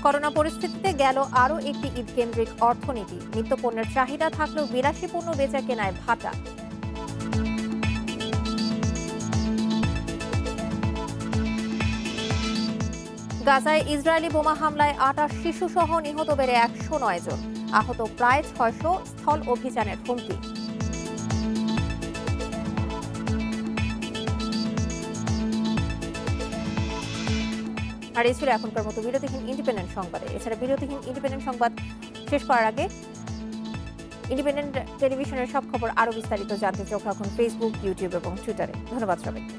করোনা পরিস্থিতিতে গেল আরও একটি ঈদ কেন্দ্রিক অর্থনীতি। নিত্যপণ্যের চাহিদা থাকলেও বিলাসী পণ্য বেচা কেনায় ভাটা। গাজায় ইসরায়েলি বোমা হামলায় 28 শিশুসহ নিহত বেড়ে 109 জন, আহত প্রায় 600। স্থল অভিযানের হুমকি। আর এই ছিল এখনকার মতো বিরতিহীন ইন্ডিপেন্ডেন্ট সংবাদে। এছাড়া বিরতিহীন ইন্ডিপেন্ডেন্ট সংবাদ শেষ করার আগে ইন্ডিপেন্ডেন্ট টেলিভিশনের সব খবর আরও বিস্তারিত জানতে চোখ রাখুন ফেসবুক, ইউটিউব এবং টুইটারে। ধন্যবাদ সবাইকে।